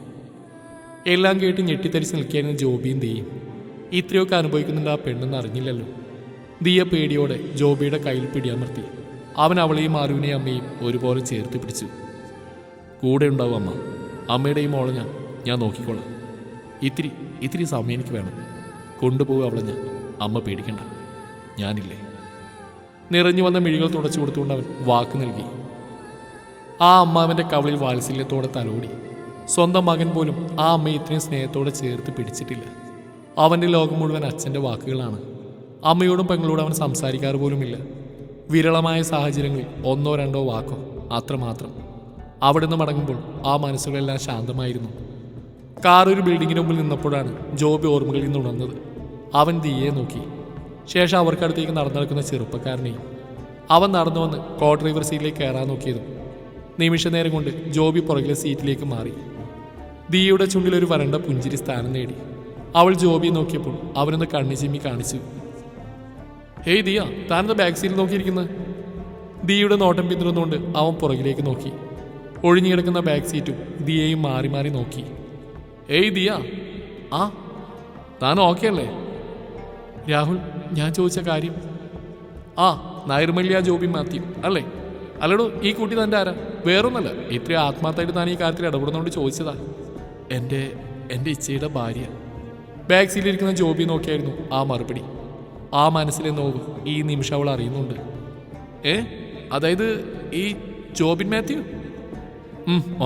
എല്ലാം കേട്ട് ഞെട്ടിത്തരിച്ച് നിൽക്കുകയായിരുന്നു ജോബിയും ദിയയും. ഇത്രയൊക്കെ അനുഭവിക്കുന്നുണ്ട് ആ പെണ്ണെന്ന് അറിഞ്ഞില്ലല്ലോ. ദിയ പേടിയോടെ ജോബിയുടെ കയ്യിൽ പിടിയമർത്തി. അവൻ അവളെയും ആരുവിനെയും അമ്മയും ഒരുപോലെ ചേർത്ത് പിടിച്ചു. കൂടെ ഉണ്ടാവും അമ്മ, അമ്മയുടെ ഈ മോളെ ഞാൻ നോക്കിക്കോളാം. ഇത്തിരി സമയം എനിക്ക് വേണം. കൊണ്ടുപോകും അവളെ ഞാൻ, അമ്മ പേടിക്കണ്ട, ഞാനില്ലേ. നിറഞ്ഞു വന്ന മിഴികൾ തുടച്ചു കൊടുത്തുകൊണ്ട് അവൻ വാക്ക് നൽകി. ആ അമ്മാവൻ്റെ കവളിൽ വാത്സല്യത്തോടെ തലോടി. സ്വന്തം മകൻ പോലും ആ അമ്മയെ ഇത്രയും സ്നേഹത്തോടെ ചേർത്ത് പിടിച്ചിട്ടില്ല. അവൻ്റെ ലോകം മുഴുവൻ അച്ഛൻ്റെ വാക്കുകളാണ്. അമ്മയോടും പെങ്ങളോടും അവൻ സംസാരിക്കാറ് പോലുമില്ല. വിരളമായ സാഹചര്യങ്ങളിൽ ഒന്നോ രണ്ടോ വാക്കോ അത്രമാത്രം. അവിടെ നിന്ന് മടങ്ങുമ്പോൾ ആ മനസ്സുകളെല്ലാം ശാന്തമായിരുന്നു. കാർ ഒരു ബിൽഡിങ്ങിന് മുമ്പിൽ നിന്നപ്പോഴാണ് ജോബി ഓർമ്മകളിൽ നിന്ന് ഉണർന്നത്. അവൻ ദിയെ നോക്കി. ശേഷം അവർക്കടുത്തേക്ക് നടന്നു നടക്കുന്ന ചെറുപ്പക്കാരനെയും. അവൻ നടന്നു വന്ന് കോ ഡ്രൈവർ സീറ്റിലേക്ക് കയറാൻ നോക്കിയതും നിമിഷ നേരം കൊണ്ട് ജോബി പുറകിലെ സീറ്റിലേക്ക് മാറി. ദിയയുടെ ചുണ്ടിലൊരു വരണ്ട പുഞ്ചിരി സ്ഥാനം നേടി. അവൾ ജോബിയെ നോക്കിയപ്പോൾ അവനൊന്ന് കണ്ണി ചിമ്മി കാണിച്ചു. ഹേയ് ദിയ, താനെന്താ ബാക്ക് സീറ്റിൽ നോക്കിയിരിക്കുന്നത്? ദിയയുടെ നോട്ടം പിന്തുടർന്നുകൊണ്ട് അവൻ പുറകിലേക്ക് നോക്കി. ഒഴിഞ്ഞുകിടക്കുന്ന ബാക്ക് സീറ്റും ദിയയും മാറി മാറി നോക്കി. ഏയ് ദിയ, ആ താൻ ഓക്കെ അല്ലേ? രാഹുൽ, ഞാൻ ചോദിച്ച കാര്യം. ആ, നൈർമല്യ ജോബി മാത്യു അല്ലേ? അല്ലടോ, ഈ കുട്ടി തൻ്റെ ആരാ? വേറൊന്നല്ല, ഇത്രയും ആത്മാർത്ഥമായിട്ട് താൻ ഈ കാര്യത്തിൽ ഇടപെടുന്നതുകൊണ്ട് ചോദിച്ചതാ. എൻ്റെ ഇച്ചയുടെ ഭാര്യ. ബാക്ക് സീറ്റിലിരിക്കുന്ന ജോബി നോക്കിയായിരുന്നു ആ മറുപടി. ആ മനസ്സിലെ നോവ് ഈ നിമിഷം അവൾ അറിയുന്നുണ്ട്. അതായത് ഈ ജോബിൻ മാത്യു?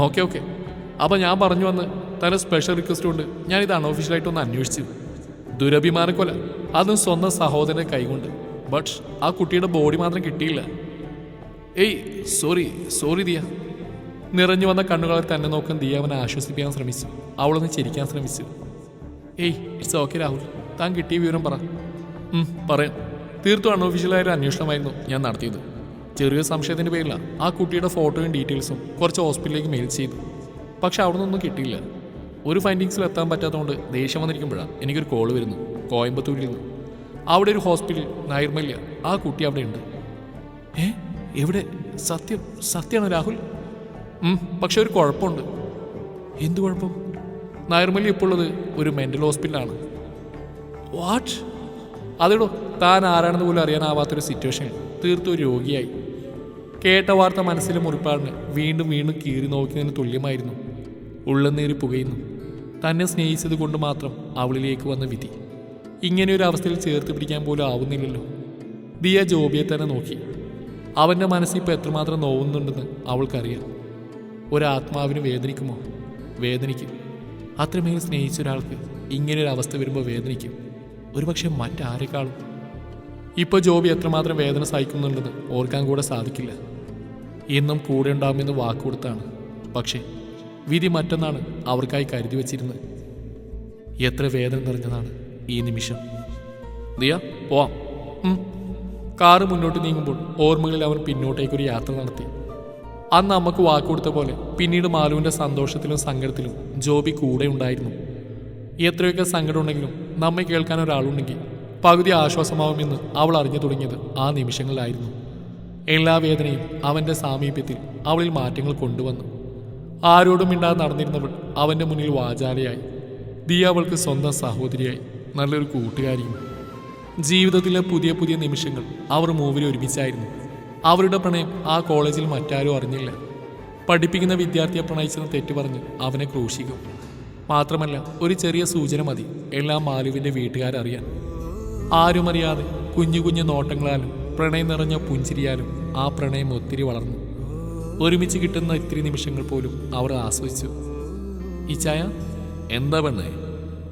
ഓക്കെ. അപ്പം ഞാൻ പറഞ്ഞു വന്ന് തന്നെ സ്പെഷ്യൽ റിക്വസ്റ്റ് കൊണ്ട് ഞാനിത് അൺഒഫീഷ്യലായിട്ടൊന്ന് അന്വേഷിച്ചു. ദുരഭിമാനക്കൊല, അതും സ്വന്തം സഹോദരൻ്റെ കൈകൊണ്ട്. ബട്ട് ആ കുട്ടിയുടെ ബോഡി മാത്രം കിട്ടിയില്ല. സോറി ദിയ. നിറഞ്ഞു വന്ന കണ്ണുകളെ തന്നെ നോക്കാൻ ദിയ അവനെ ആശ്വസിപ്പിക്കാൻ ശ്രമിച്ചു. അവളൊന്ന് ചിരിക്കാൻ ശ്രമിച്ചു. ഇറ്റ്സ് ഓക്കെ രാഹുൽ, താൻ കിട്ടിയ വിവരം പറ. പറയാം. തീർത്തും അൺഒഫീഷ്യലായൊരു അന്വേഷണമായിരുന്നു ഞാൻ നടത്തിയത്. ചെറിയ സംശയത്തിൻ്റെ പേരിലാണ് ആ കുട്ടിയുടെ ഫോട്ടോയും ഡീറ്റെയിൽസും കുറച്ച് ഹോസ്പിറ്റലിലേക്ക് മെയിൽ ചെയ്തു. പക്ഷെ അവിടെ നിന്നൊന്നും കിട്ടിയില്ല. ഒരു ഫൈൻഡിങ്സിൽ എത്താൻ പറ്റാത്തതുകൊണ്ട് ദേഷ്യം വന്നിരിക്കുമ്പോഴാണ് എനിക്കൊരു കോൾ വരുന്നു കോയമ്പത്തൂരിൽ നിന്ന്. അവിടെ ഒരു ഹോസ്പിറ്റൽ, നൈർമല്യ, ആ കുട്ടി അവിടെ ഉണ്ട്. എവിടെ? സത്യമാണോ രാഹുൽ? പക്ഷെ ഒരു കുഴപ്പമുണ്ട്. എന്ത് കുഴപ്പം? നൈർമല്യ ഇപ്പോൾ ഉള്ളത് ഒരു മെൻ്റൽ ഹോസ്പിറ്റലാണ്. വാട്ട്? അതെടോ, താൻ ആരാണെന്ന് പോലും അറിയാനാവാത്തൊരു സിറ്റുവേഷനിൽ തീർത്തും ഒരു രോഗിയായി. കേട്ട വാർത്ത മനസ്സിലെ മുറിപ്പാടിന് വീണ്ടും കീറി നോക്കുന്നതിന് തുല്യമായിരുന്നു. ഉള്ളനീര് പുകയുന്നു. തന്നെ സ്നേഹിച്ചത് കൊണ്ട് മാത്രം അവളിലേക്ക് വന്ന വിധി. ഇങ്ങനെയൊരു അവസ്ഥയിൽ ചേർത്ത് പിടിക്കാൻ പോലും ആവുന്നില്ലല്ലോ. ദിയ ജോബിയെ തന്നെ നോക്കി. അവൻ്റെ മനസ്സിപ്പോൾ എത്രമാത്രം നോവുന്നുണ്ടെന്ന് അവൾക്കറിയാം. ഒരാത്മാവിന് വേദനിക്കുമോ? വേദനിക്കും. അത്രമേൽ സ്നേഹിച്ച ഒരാൾക്ക് ഇങ്ങനെയൊരു അവസ്ഥ വരുമ്പോൾ വേദനിക്കും. ഒരുപക്ഷെ മറ്റാരെക്കാളും. ഇപ്പോൾ ജോബി എത്രമാത്രം വേദന സഹിക്കുന്നുണ്ടെന്ന് ഓർക്കാൻ കൂടെ സാധിക്കില്ല. എന്നും കൂടെ ഉണ്ടാകുമെന്ന് വാക്കുകൊടുത്താണ്. പക്ഷേ വിധി മറ്റൊന്നാണ് അവർക്കായി കരുതി വച്ചിരുന്നത്. എത്ര വേദന നിറഞ്ഞതാണ് ഈ നിമിഷം. ദിയ, പോവാം. കാറ് മുന്നോട്ട് നീങ്ങുമ്പോൾ ഓർമ്മകളിൽ അവൻ പിന്നോട്ടേക്കൊരു യാത്ര നടത്തി. അന്ന് അമ്മക്ക് വാക്കുകൊടുത്ത പോലെ പിന്നീട് മാലുവിൻ്റെ സന്തോഷത്തിലും സങ്കടത്തിലും ജോബി കൂടെ ഉണ്ടായിരുന്നു. എത്രയൊക്കെ സങ്കടമുണ്ടെങ്കിലും നമ്മെ കേൾക്കാൻ ഒരാളുണ്ടെങ്കിൽ പകുതി ആശ്വാസമാവുമെന്ന് അവൾ അറിഞ്ഞു തുടങ്ങിയത് ആ നിമിഷങ്ങളിലായിരുന്നു. എല്ലാ വേദനയും അവൻ്റെ സാമീപ്യത്തിൽ അവളിൽ മാറ്റങ്ങൾ കൊണ്ടുവന്നു. ആരോടും മിണ്ടാതെ നടന്നിരുന്നവൾ അവൻ്റെ മുന്നിൽ വാചാലയായി. ദിയ അവൾക്ക് സ്വന്തം സഹോദരിയായി, നല്ലൊരു കൂട്ടുകാരിയും. ജീവിതത്തിലെ പുതിയ നിമിഷങ്ങൾ അവർ മൂവിൽ ഒരുമിച്ചായിരുന്നു. അവരുടെ പ്രണയം ആ കോളേജിൽ മറ്റാരും അറിഞ്ഞില്ല. പഠിപ്പിക്കുന്ന വിദ്യാർത്ഥിയെ പ്രണയിച്ചെന്ന് തെറ്റു പറഞ്ഞ് അവനെ ക്രൂശിക്കും. മാത്രമല്ല, ഒരു ചെറിയ സൂചന മതി എല്ലാം മാലുവിൻ്റെ വീട്ടുകാരറിയാൻ. ആരുമറിയാതെ കുഞ്ഞു നോട്ടങ്ങളാലും പ്രണയം നിറഞ്ഞ പുഞ്ചിരിയാലും ആ പ്രണയം ഒത്തിരി വളർന്നു. ഒരുമിച്ച് കിട്ടുന്ന ഇത്തിരി നിമിഷങ്ങൾ പോലും അവർ ആസ്വദിച്ചു. ഇച്ചായ, എന്താ പെണ്ണേ?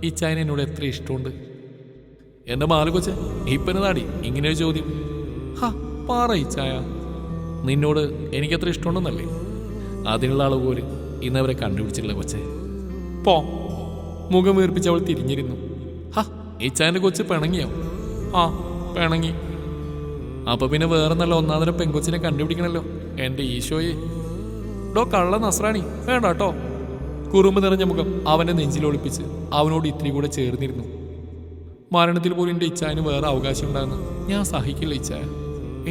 ഇച്ചായന് എന്നോട് എത്ര ഇഷ്ടമുണ്ട്. എൻ്റെ മാലുകൊച്ച ഇപ്പനതാടി ഇങ്ങനെയൊരു ചോദ്യം? പാറ ഇച്ചായ, നിന്നോട് എനിക്കെത്ര ഇഷ്ടമുണ്ടെന്നല്ലേ? അതിനുള്ള അളവ് പോലും ഇന്നവരെ കണ്ടുപിടിച്ചിട്ടില്ല കൊച്ചെ. പോ. മുഖം വീർപ്പിച്ച് അവൾ തിരിഞ്ഞിരുന്നു. ഇച്ചായൻ്റെ കൊച്ച് പിണങ്ങിയോ? പിണങ്ങി. അപ്പൊ പിന്നെ വേറെ നല്ല ഒന്നാമതരം പെങ്കൊച്ചിനെ കണ്ടുപിടിക്കണല്ലോ. എൻ്റെ ഈശോയെ. കള്ള നസ്രാണി വേണ്ട കേട്ടോ. കുറുമ്പ് നിറഞ്ഞ മുഖം അവൻ്റെ നെഞ്ചിലൊളിപ്പിച്ച് അവനോട് ഇത്തിരി കൂടെ ചേർന്നിരുന്നു. മരണത്തിൽ പോലും എൻ്റെ ഇച്ഛായന് വേറെ അവകാശം ഉണ്ടാകുന്നു ഞാൻ സഹിക്കില്ല ഇച്ഛായ.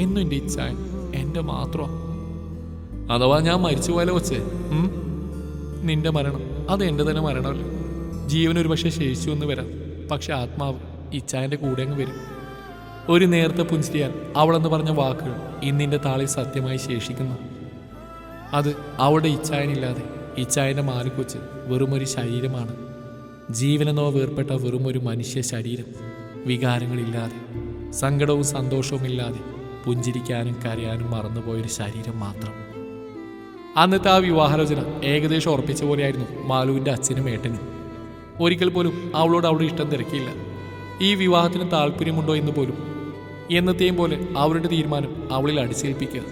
എന്നും എൻ്റെ ഇച്ഛായൻ എൻ്റെ മാത്രം. അഥവാ ഞാൻ മരിച്ചു പോയാലോ കൊച്ചേ? നിന്റെ മരണം അത് എൻ്റെ തന്നെ മരണമല്ല. ജീവൻ ഒരു പക്ഷേ ശേഷിച്ചു എന്ന് വരാം, പക്ഷെ ആത്മാവ് ഇച്ഛായൻ്റെ കൂടെ അങ്ങ് വരും. ഒരു നേരത്തെ പുഞ്ചിരിയാൽ അവളെന്ന് പറഞ്ഞ വാക്കുകൾ ഇന്നിൻ്റെ താളിൽ സത്യമായി ശേഷിക്കുന്നു. അത് അവളുടെ ഇച്ഛായനില്ലാതെ ഇച്ഛായൻ്റെ മാലിക്കൊച്ച് വെറുമൊരു ശരീരമാണ്. ജീവനെന്നോ വേർപ്പെട്ട വെറുമൊരു മനുഷ്യ ശരീരം. വികാരങ്ങളില്ലാതെ, സങ്കടവും സന്തോഷവും ഇല്ലാതെ, പുഞ്ചിരിക്കാനും കരയാനും മറന്നുപോയൊരു ശരീരം മാത്രം. അന്നത്തെ ആ വിവാഹാലോചന ഏകദേശം ഉറപ്പിച്ച പോലെയായിരുന്നു മാലുവിൻ്റെ അച്ഛനും ഏട്ടനും. ഒരിക്കൽ പോലും അവളോട് അവളുടെ ഇഷ്ടം തിരക്കിയില്ല. ഈ വിവാഹത്തിന് താല്പര്യമുണ്ടോ എന്ന് പോലും. എന്നത്തെയും പോലെ അവരുടെ തീരുമാനം അവളിൽ അടിച്ചേൽപ്പിക്കുക.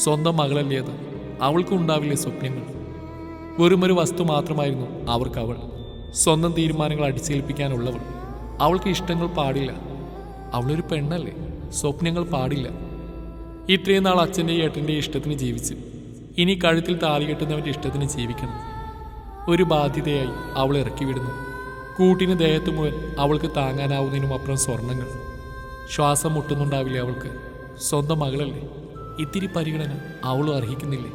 സ്വന്തം മകളല്ലേ അത്, അവൾക്കുണ്ടാവില്ലേ സ്വപ്നങ്ങൾ? വെറുമൊരു വസ്തു മാത്രമായിരുന്നു അവർക്ക് അവൾ. സ്വന്തം തീരുമാനങ്ങൾ അടിച്ചേൽപ്പിക്കാനുള്ളവൾ. അവൾക്ക് ഇഷ്ടങ്ങൾ പാടില്ല. അവളൊരു പെണ്ണല്ലേ, സ്വപ്നങ്ങൾ പാടില്ല. ഇത്രയും നാൾ അച്ഛൻ്റെയും ഏട്ടൻ്റെയും ഇഷ്ടത്തിന് ജീവിച്ചു. ഇനി കഴുത്തിൽ താലി കെട്ടുന്നവൻ്റെ ഇഷ്ടത്തിന് ജീവിക്കണം. ഒരു ബാധ്യതയായി അവൾ ഇറക്കി വിടുന്നു. കൂട്ടിന് ദേഹത്ത് മുഴുവൻ അവൾക്ക് താങ്ങാനാവുന്നതിനും അപ്പുറം സ്വർണങ്ങൾ. ശ്വാസം മുട്ടുന്നുണ്ടാവില്ലേ അവൾക്ക്? സ്വന്തം മകളല്ലേ, ഇത്തിരി പരിഗണന അവളും അർഹിക്കുന്നില്ലേ?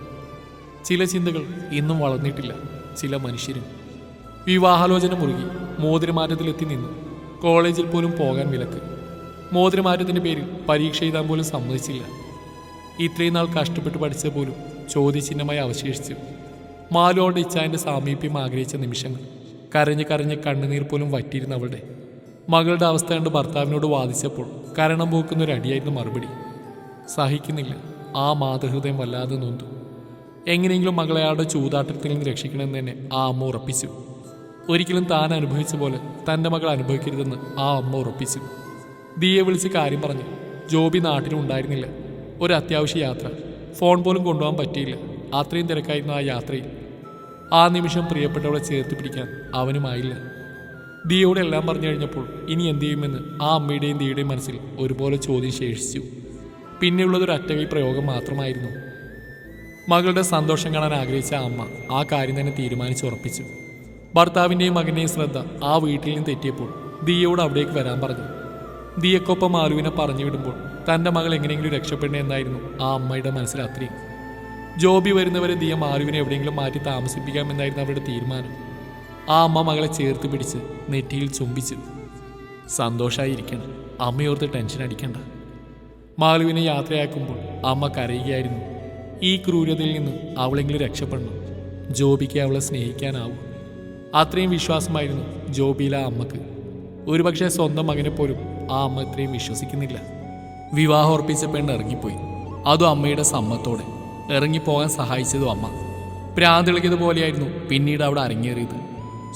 ചില ചിന്തകൾ ഇന്നും വളർന്നിട്ടില്ല ചില മനുഷ്യരും. വിവാഹാലോചന മുറുകി മോതിരമാറ്റത്തിലെത്തി നിന്നു. കോളേജിൽ പോലും പോകാൻ വിലക്ക്. മോതിരമാറ്റത്തിൻ്റെ പേരിൽ പരീക്ഷ എഴുതാൻ പോലും സമ്മതിച്ചില്ല. ഇത്രയും നാൾ കഷ്ടപ്പെട്ട് പഠിച്ച പോലും ചോദ്യചിഹ്നമായി അവശേഷിച്ചു. മാലുവോടെ ഇച്ഛായൻ്റെ സാമീപ്യം ആഗ്രഹിച്ച നിമിഷങ്ങൾ. കരഞ്ഞ് കരഞ്ഞ് കണ്ണുനീർ പോലും വറ്റിയിരുന്ന അവളുടെ മകളുടെ അവസ്ഥ കണ്ട് ഭർത്താവിനോട് വാദിച്ചപ്പോൾ കരണം പോക്കുന്നൊരു അടിയായിരുന്നു മറുപടി. സഹിക്കുന്നില്ല. ആ മാതൃഹൃദയം വല്ലാതെ നൊന്തു. എങ്ങനെയെങ്കിലും മകളെ അയാളുടെ ചൂതാട്ടത്തിൽ നിന്ന് രക്ഷിക്കണമെന്ന് തന്നെ ആ അമ്മ ഉറപ്പിച്ചു. ഒരിക്കലും താൻ അനുഭവിച്ച പോലെ തൻ്റെ മകൾ അനുഭവിക്കരുതെന്ന് ആ അമ്മ ഉറപ്പിച്ചു. ദിയെ വിളിച്ച് കാര്യം പറഞ്ഞു. ജോബി നാട്ടിലും ഉണ്ടായിരുന്നില്ല. ഒരു അത്യാവശ്യ യാത്ര. ഫോൺ പോലും കൊണ്ടുപോകാൻ പറ്റിയില്ല. അത്രയും തിരക്കായിരുന്നു ആ യാത്രയിൽ. ആ നിമിഷം പ്രിയപ്പെട്ടവളെ ചേർത്ത് പിടിക്കാൻ അവനുമായില്ല. ദിയോട് എല്ലാം പറഞ്ഞു കഴിഞ്ഞപ്പോൾ ഇനി എന്തു ചെയ്യുമെന്ന് ആ അമ്മയുടെയും ദിയുടെയും മനസ്സിൽ ഒരുപോലെ ചോദ്യം ശേഷിച്ചു. പിന്നെയുള്ളതൊരു അറ്റകൈ പ്രയോഗം മാത്രമായിരുന്നു. മകളുടെ സന്തോഷം കാണാൻ ആഗ്രഹിച്ച അമ്മ ആ കാര്യം തന്നെ തീരുമാനിച്ചുറപ്പിച്ചു. ഭർത്താവിൻ്റെയും മകൻ്റെയും ശ്രദ്ധ ആ വീട്ടിൽ നിന്ന് തെറ്റിയപ്പോൾ ദിയോട് അവിടേക്ക് വരാൻ പറഞ്ഞു. ദിയക്കൊപ്പം മാലുവിനെ പറഞ്ഞു വിടുമ്പോൾ തൻ്റെ മകൾ എങ്ങനെയെങ്കിലും രക്ഷപ്പെടണേ എന്നായിരുന്നു ആ അമ്മയുടെ മനസ്സിൽ അത്രയും. ജോബി വരുന്നവരെ ദിയ മാലുവിനെ എവിടെയെങ്കിലും മാറ്റി താമസിപ്പിക്കാമെന്നായിരുന്നു അവരുടെ തീരുമാനം. ആ അമ്മ മകളെ ചേർത്ത് പിടിച്ച് നെറ്റിയിൽ ചുംബിച്ചു. സന്തോഷമായിരിക്കണം, അമ്മയോർത്ത് ടെൻഷൻ അടിക്കണ്ട. മാലുവിനെ യാത്രയാക്കുമ്പോൾ അമ്മ കരയുകയായിരുന്നു. ഈ ക്രൂരതയിൽ നിന്ന് അവളെങ്കിലും രക്ഷപ്പെടണം. ജോബിക്ക് അവളെ സ്നേഹിക്കാനാവും. അത്രയും വിശ്വാസമായിരുന്നു ജോബിയിലെ അമ്മക്ക്. ഒരുപക്ഷെ സ്വന്തം മകനെ പോലും ആ അമ്മ ഇത്രയും വിശ്വസിക്കുന്നില്ല. വിവാഹം ഉറപ്പിച്ച പെണ്ണ് ഇറങ്ങിപ്പോയി. അതും അമ്മയുടെ സമ്മതത്തോടെ. ഇറങ്ങിപ്പോകാൻ സഹായിച്ചതും അമ്മ. പ്രാന്തിളകിയതുപോലെയായിരുന്നു പിന്നീട് അവിടെ അരങ്ങേറിയത്.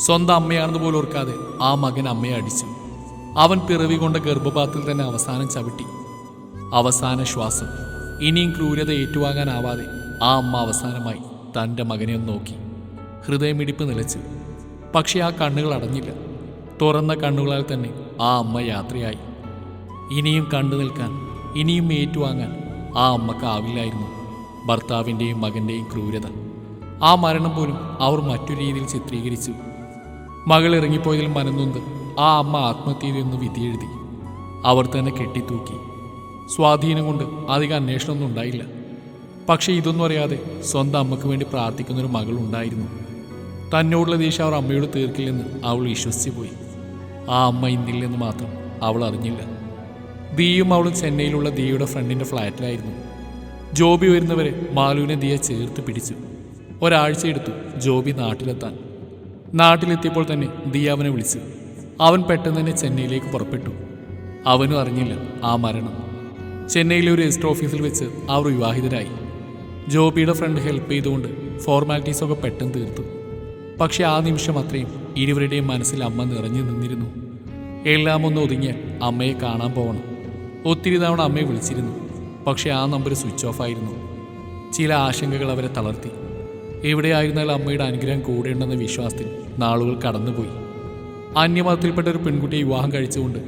സ്വന്തം അമ്മയാണെന്ന് പോലും ഓർക്കാതെ ആ മകൻ അമ്മയെ അടിച്ചു. അവൻ പിറവി കൊണ്ട ഗർഭപാത്രത്തിൽ തന്നെ അവസാനം ചവിട്ടി. അവസാന ശ്വാസം. ഇനിയും ക്രൂരത ഏറ്റുവാങ്ങാനാവാതെ ആ അമ്മ അവസാനമായി തൻ്റെ മകനെ ഒന്ന് നോക്കി. ഹൃദയമിടിപ്പ് നിലച്ചു. പക്ഷെ ആ കണ്ണുകൾ അടഞ്ഞില്ല. തുറന്ന കണ്ണുകളാൽ തന്നെ ആ അമ്മ യാത്രയായി. ഇനിയും കണ്ടു നിൽക്കാൻ, ഇനിയും ഏറ്റുവാങ്ങാൻ ആ അമ്മക്കാവില്ലായിരുന്നു ഭർത്താവിൻ്റെയും മകൻ്റെയും ക്രൂരത. ആ മരണം പോലും അവർ മറ്റൊരു രീതിയിൽ ചിത്രീകരിച്ചു. മകൾ ഇറങ്ങിപ്പോയതിൽ മനംനൊന്ത് ആ അമ്മ ആത്മഹത്യയിലൊന്ന് വിധിയെഴുതി. അവർ തന്നെ കെട്ടിത്തൂക്കി. സ്വാധീനം കൊണ്ട് അധികം അന്വേഷണമൊന്നും ഉണ്ടായില്ല. പക്ഷേ ഇതൊന്നും അറിയാതെ സ്വന്തം അമ്മയ്ക്ക് വേണ്ടി പ്രാർത്ഥിക്കുന്നൊരു മകളുണ്ടായിരുന്നു. തന്നോടുള്ള ദേഷ്യം അവർ അമ്മയോട് തീർക്കില്ലെന്ന് അവൾ വിശ്വസിച്ചു പോയി. ആ അമ്മ ഇന്നില്ലെന്ന് മാത്രം അവൾ അറിഞ്ഞില്ല. ദിയും അവളും ചെന്നൈയിലുള്ള ദിയയുടെ ഫ്രണ്ടിൻ്റെ ഫ്ലാറ്റിലായിരുന്നു. ജോബി വരുന്നവരെ മാലുവിനെ ദിയ ചേർത്ത് പിടിച്ചു. ഒരാഴ്ച എടുത്തു ജോബി നാട്ടിലെത്താൻ. നാട്ടിലെത്തിയപ്പോൾ തന്നെ ദിയ അവനെ വിളിച്ചു. അവൻ പെട്ടെന്ന് തന്നെ ചെന്നൈയിലേക്ക് പുറപ്പെട്ടു. അവനും അറിഞ്ഞില്ല ആ മരണം. ചെന്നൈയിലെ ഒരു രജിസ്റ്റർ ഓഫീസിൽ വെച്ച് അവർ വിവാഹിതരായി. ജോബിയുടെ ഫ്രണ്ട് ഹെൽപ്പ് ചെയ്തുകൊണ്ട് ഫോർമാലിറ്റീസൊക്കെ പെട്ടെന്ന് തീർത്തു. പക്ഷെ ആ നിമിഷം അത്രയും ഇരുവരുടെയും മനസ്സിൽ അമ്മ നിറഞ്ഞു നിന്നിരുന്നു. എല്ലാം ഒന്ന് ഒതുങ്ങിയാൽ അമ്മയെ കാണാൻ പോകണം. ഒത്തിരി തവണ അമ്മയെ വിളിച്ചിരുന്നു. പക്ഷെ ആ നമ്പർ സ്വിച്ച് ഓഫ് ആയിരുന്നു. ചില ആശങ്കകൾ അവരെ തളർത്തി. എവിടെയായിരുന്നാലും അമ്മയുടെ അനുഗ്രഹം കൂടെയുണ്ടെന്ന വിശ്വാസത്തിൽ നാളുകൾ കടന്നുപോയി. അന്യമതത്തിൽപ്പെട്ട ഒരു പെൺകുട്ടിയെ വിവാഹം കഴിച്ചുകൊണ്ട്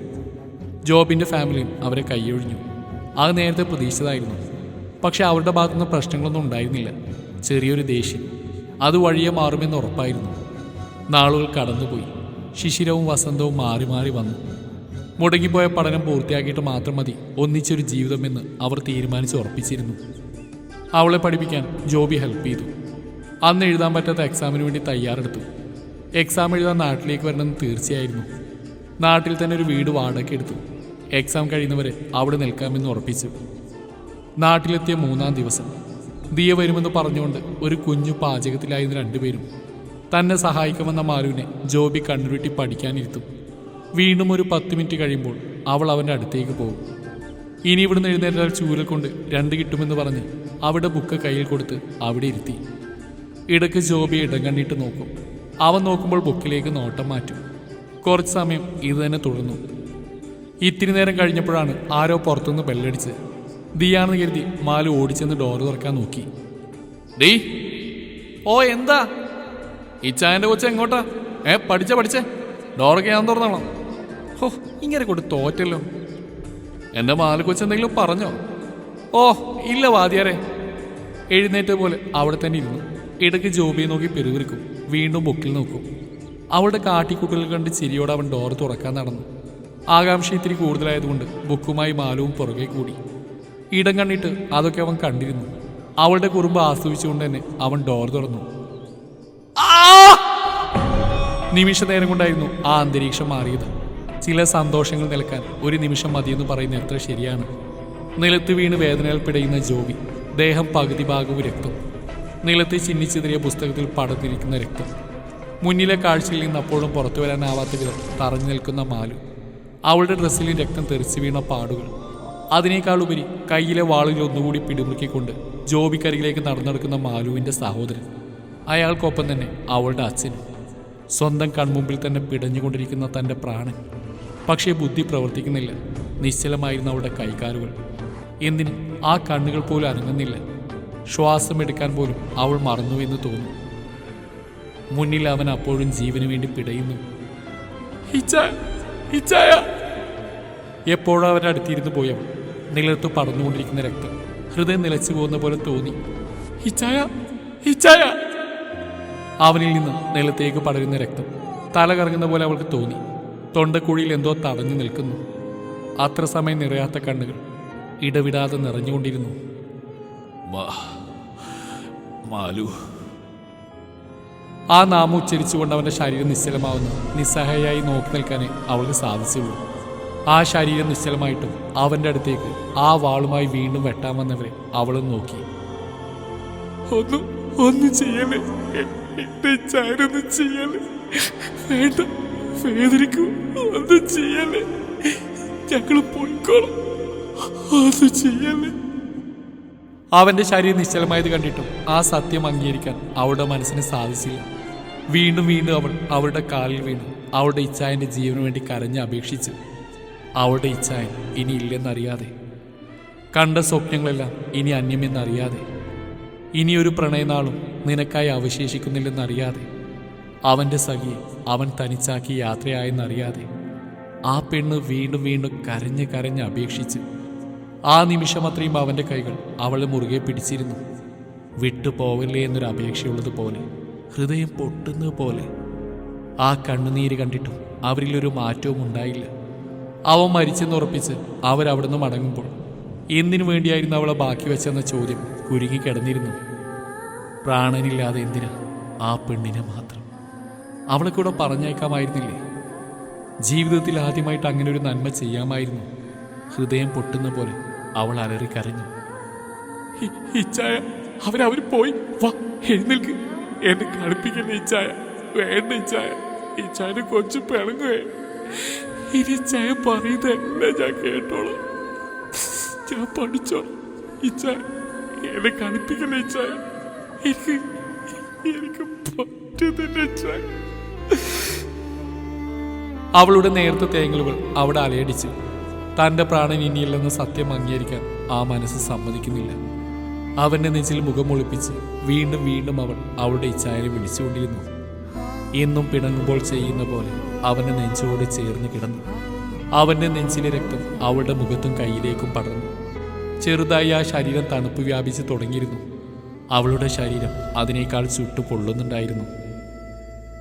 ജോബിൻ്റെ ഫാമിലിയും അവരെ കൈയൊഴിഞ്ഞു. അത് നേരത്തെ പ്രതീക്ഷിച്ചതായിരുന്നു. പക്ഷെ അവരുടെ ഭാഗത്തുനിന്ന് പ്രശ്നങ്ങളൊന്നും ഉണ്ടായിരുന്നില്ല. ചെറിയൊരു ദേഷ്യം. അത് വഴിയെ മാറുമെന്ന് ഉറപ്പായിരുന്നു. നാളുകൾ കടന്നുപോയി. ശിശിരവും വസന്തവും മാറി മാറി വന്നു. മുടങ്ങിപ്പോയ പഠനം പൂർത്തിയാക്കിയിട്ട് മാത്രം മതി ഒന്നിച്ചൊരു ജീവിതമെന്ന് അവർ തീരുമാനിച്ച് ഉറപ്പിച്ചിരുന്നു. അവളെ പഠിപ്പിക്കാൻ ജോബി ഹെൽപ്പ് ചെയ്തു. അന്ന് എഴുതാൻ പറ്റാത്ത എക്സാമിന് വേണ്ടി തയ്യാറെടുത്തു. എക്സാം എഴുതാൻ നാട്ടിലേക്ക് വരണമെന്ന് തീർച്ചയായിരുന്നു. നാട്ടിൽ തന്നെ ഒരു വീട് വാടക എടുത്തു. എക്സാം കഴിയുന്നവരെ അവിടെ നിൽക്കാമെന്ന് ഉറപ്പിച്ചു. നാട്ടിലെത്തിയ 3-ാം ദിവസം ദിയ വരുമെന്ന് പറഞ്ഞുകൊണ്ട് ഒരു കുഞ്ഞു പാചകത്തിലായിരുന്ന രണ്ടുപേരും തന്നെ സഹായിക്കുമെന്ന മാലുവിനെ ജോബി കണ്ണുരുട്ടി പഠിക്കാനിരുത്തും. വീണ്ടും ഒരു 10 മിനിറ്റ് കഴിയുമ്പോൾ അവൾ അവൻ്റെ അടുത്തേക്ക് പോകും. ഇനി ഇവിടുന്ന് എഴുന്നേറ്റാൽ ചൂരൽ കൊണ്ട് 2 കിട്ടുമെന്ന് പറഞ്ഞ് അവിടെ ബുക്ക് കയ്യിൽ കൊടുത്ത് അവിടെ ഇരുത്തി. ഇടയ്ക്ക് ജോബി ഇടം കണ്ടിട്ട് നോക്കും. അവൻ നോക്കുമ്പോൾ ബുക്കിലേക്ക് നോട്ടം മാറ്റും. കുറച്ച് സമയം ഇത് തന്നെ തുടർന്നു. ഇത്തിരി നേരം കഴിഞ്ഞപ്പോഴാണ് ആരോ പുറത്തുനിന്ന് ബെല്ലടിച്ച്. ദിയാണെന്ന് കരുതി മാലു ഓടിച്ചെന്ന് ഡോറ് തുറക്കാൻ നോക്കി. ഡീ ഓ എന്താ ഈ ചായൻ്റെ കൊച്ച എങ്ങോട്ടാ? പഠിച്ചേ ഡോറൊക്കെ ഞാൻ തുറന്നോളാം. ഹോ ഇങ്ങനെ കൊണ്ട് തോറ്റല്ലോ. എൻ്റെ മാലു കൊച്ചെന്തെങ്കിലും പറഞ്ഞോ? ഓ ഇല്ല വാദ്യാരെ. എഴുന്നേറ്റ പോലെ അവിടെ തന്നെ ഇരുന്നു. ഇടയ്ക്ക് ജോബിയെ നോക്കി പെരുവിരിക്കും. വീണ്ടും ബുക്കിൽ നോക്കും. അവളുടെ കാട്ടിക്കൂട്ടലുകൾ കണ്ട് ചിരിയോടെ അവൻ ഡോറ് തുറക്കാൻ നടന്നു. ആകാംക്ഷ ഇത്തിരി കൂടുതലായതുകൊണ്ട് ബുക്കുമായി മാലുവും പുറകെ കൂടി. ഇടം കണ്ടിട്ട് അതൊക്കെ അവൻ കണ്ടിരുന്നു. അവളുടെ കുറുമ്പ് ആസ്വദിച്ചുകൊണ്ട് തന്നെ അവൻ ഡോർ തുറന്നു. നിമിഷ നേരം കൊണ്ടായിരുന്നു ആ അന്തരീക്ഷം മാറിയത്. ചില സന്തോഷങ്ങൾ നിലക്കാൻ ഒരു നിമിഷം മതിയെന്ന് പറയുന്നത് എത്ര ശരിയാണ്. നിലത്ത് വീണ് വേദനകൾ പിടയുന്ന ജോബി. ദേഹം പകുതി ഭാഗവും രക്തം. നിലത്ത് ചിന്നിച്ചെതിരിയ പുസ്തകത്തിൽ പടർന്നിരിക്കുന്ന രക്തം. മുന്നിലെ കാഴ്ചയിൽ നിന്ന് അപ്പോഴും പുറത്തു വരാനാവാത്ത വിധം തറഞ്ഞു നിൽക്കുന്ന മാലു. അവളുടെ ഡ്രസ്സിലും രക്തം തെറിച്ചു വീണ പാടുകൾ. അതിനേക്കാളുപരി കയ്യിലെ വാളുകൾ ഒന്നുകൂടി പിടിമുറുക്കിക്കൊണ്ട് ജോബിക്കരികിലേക്ക് നടന്നെടുക്കുന്ന മാലുവിൻ്റെ സഹോദരൻ. അയാൾക്കൊപ്പം തന്നെ അവളുടെ അച്ഛനും. സ്വന്തം കൺമുമ്പിൽ തന്നെ പിടഞ്ഞുകൊണ്ടിരിക്കുന്ന തൻ്റെ പ്രാണൻ. പക്ഷേ ബുദ്ധി പ്രവർത്തിക്കുന്നില്ല. നിശ്ചലമായിരുന്ന അവളുടെ കൈകാലുകൾ. എന്തിന് ആ കണ്ണുകൾ പോലും അനങ്ങുന്നില്ല. ശ്വാസം എടുക്കാൻ പോലും അവൾ മറന്നുവെന്ന് തോന്നുന്നു. മുന്നിൽ അവൻ അപ്പോഴും ജീവന് വേണ്ടി പിടയുന്നു. എപ്പോഴും അവരുടെ അടുത്തിരുന്ന് പോയവൾ. നിലത്ത് പടർന്നുകൊണ്ടിരിക്കുന്ന രക്തം. ഹൃദയം നിലച്ചു പോകുന്ന പോലെ തോന്നി. അവനിൽ നിന്ന് നിലത്തേക്ക് പടരുന്ന രക്തം. തല കറങ്ങുന്ന പോലെ അവൾക്ക് തോന്നി. തൊണ്ടക്കുഴിയിൽ എന്തോ തടഞ്ഞു നിൽക്കുന്നു. അത്ര സമയം നിറയാത്ത കണ്ണുകൾ ഇടവിടാതെ നിറഞ്ഞുകൊണ്ടിരുന്നു. മാലു. ആ നാമം ഉച്ചരിച്ചുകൊണ്ട് അവൻ്റെ ശരീരം നിശ്ചലമാവുന്നു. നിസ്സഹായായി നോക്കി നിൽക്കാനേ അവൾക്ക് സാധിച്ചുള്ളൂ. ആ ശരീരം നിശ്ചലമായിട്ടും അവൻ്റെ അടുത്തേക്ക് ആ വാളുമായി വീണ്ടും വെട്ടാൻ വന്നവരെ അവളും നോക്കി. ഒന്നും ചെയ്യലേ, ചാരൊന്നും ചെയ്യലേ, വേണ്ട, വേദനിക്കൂ, ഒന്നും ചെയ്യലേ, ഞങ്ങൾ പോയിക്കോളാം, ഒന്നും ചെയ്യലേ. അവൻ്റെ ശരീരം നിശ്ചലമായത് കണ്ടിട്ടും ആ സത്യം അംഗീകരിക്കാൻ അവളുടെ മനസ്സിന് സാധിച്ചില്ല. വീണ്ടും വീണ്ടും അവൾ അവളുടെ കാലിൽ വീണു അവളുടെ ഇച്ഛായൻ്റെ ജീവന് വേണ്ടി കരഞ്ഞ് അപേക്ഷിച്ചു. അവളുടെ ഇച്ഛായൻ ഇനി ഇല്ലെന്നറിയാതെ, കണ്ട സ്വപ്നങ്ങളെല്ലാം ഇനി അന്യമെന്നറിയാതെ, ഇനിയൊരു പ്രണയനാളും നിനക്കായി അവശേഷിക്കുന്നില്ലെന്നറിയാതെ, അവൻ്റെ സഖിയെ അവൻ തനിച്ചാക്കി യാത്രയായെന്നറിയാതെ ആ പെണ്ണ് വീണ്ടും വീണ്ടും കരഞ്ഞ് കരഞ്ഞ് അപേക്ഷിച്ചു. ആ നിമിഷം അത്രയും അവൻ്റെ കൈകൾ അവളെ മുറുകെ പിടിച്ചിരുന്നു. വിട്ടുപോകല്ലേ എന്നൊരു അപേക്ഷയുള്ളതുപോലെ, ഹൃദയം പൊട്ടുന്നത് പോലെ. ആ കണ്ണുനീര് കണ്ടിട്ടും അവരിലൊരു മാറ്റവും ഉണ്ടായില്ല. അവൻ മരിച്ചെന്നുറപ്പിച്ച് അവരവിടുന്ന് മടങ്ങുമ്പോൾ എന്തിനു വേണ്ടിയായിരുന്നു അവളെ ബാക്കി വെച്ചെന്ന ചോദ്യം കുരുങ്ങിക്കിടന്നിരുന്നു. പ്രാണനില്ലാതെ എന്തിനാ ആ പെണ്ണിനെ മാത്രം? അവളെ കൂടെ പറഞ്ഞേക്കാമായിരുന്നില്ലേ? ജീവിതത്തിൽ ആദ്യമായിട്ട് അങ്ങനെ ഒരു നന്മ ചെയ്യാമായിരുന്നു. ഹൃദയം പൊട്ടുന്ന പോലെ അവൾ അലറിക്കരഞ്ഞു. ഇച്ചായ, അവര് പോയി, വാ എഴുന്നേൽക്ക്, എന്നെ കളിപ്പിക്കല്ലേ ഇച്ചായ, വേണ്ട ഇച്ചായ, ഇച്ചായനെ കൊച്ചു പിണങ്ങുവേ. ഇനി ചായ പറയുന്നതല്ല ഞാൻ കേട്ടോളാം, ഞാൻ പഠിച്ചോളാം. ഇച്ചായ, എന്നെ കളിപ്പിക്കല്ലേ ഇച്ചായ, എനിക്ക് പറ്റുന്നില്ല ഇച്ചായ. അവളുടെ നേരത്തെ തേങ്ങലുകൾ അവിടെ അലയടിച്ചു. തൻ്റെ പ്രാണൻ ഇനിയില്ലെന്ന സത്യം അംഗീകരിക്കാൻ ആ മനസ്സ് സമ്മതിക്കുന്നില്ല. അവൻ്റെ നെഞ്ചിൽ മുഖം ഒളിപ്പിച്ച് വീണ്ടും വീണ്ടും അവൾ അവളുടെ ഇച്ഛായനെ വിളിച്ചുകൊണ്ടിരുന്നു. എന്നും പിണങ്ങുമ്പോൾ ചെയ്യുന്ന പോലെ അവൻ്റെ നെഞ്ചോട് ചേർന്ന് കിടന്നു. അവൻ്റെ നെഞ്ചിലെ രക്തം അവളുടെ മുഖത്തും കയ്യിലേക്കും പടർന്നു. ചെറുതായി ആ ശരീരം തണുപ്പ് വ്യാപിച്ച് തുടങ്ങിയിരുന്നു. അവളുടെ ശരീരം അതിനേക്കാൾ ചുട്ടു പൊള്ളുന്നുണ്ടായിരുന്നു.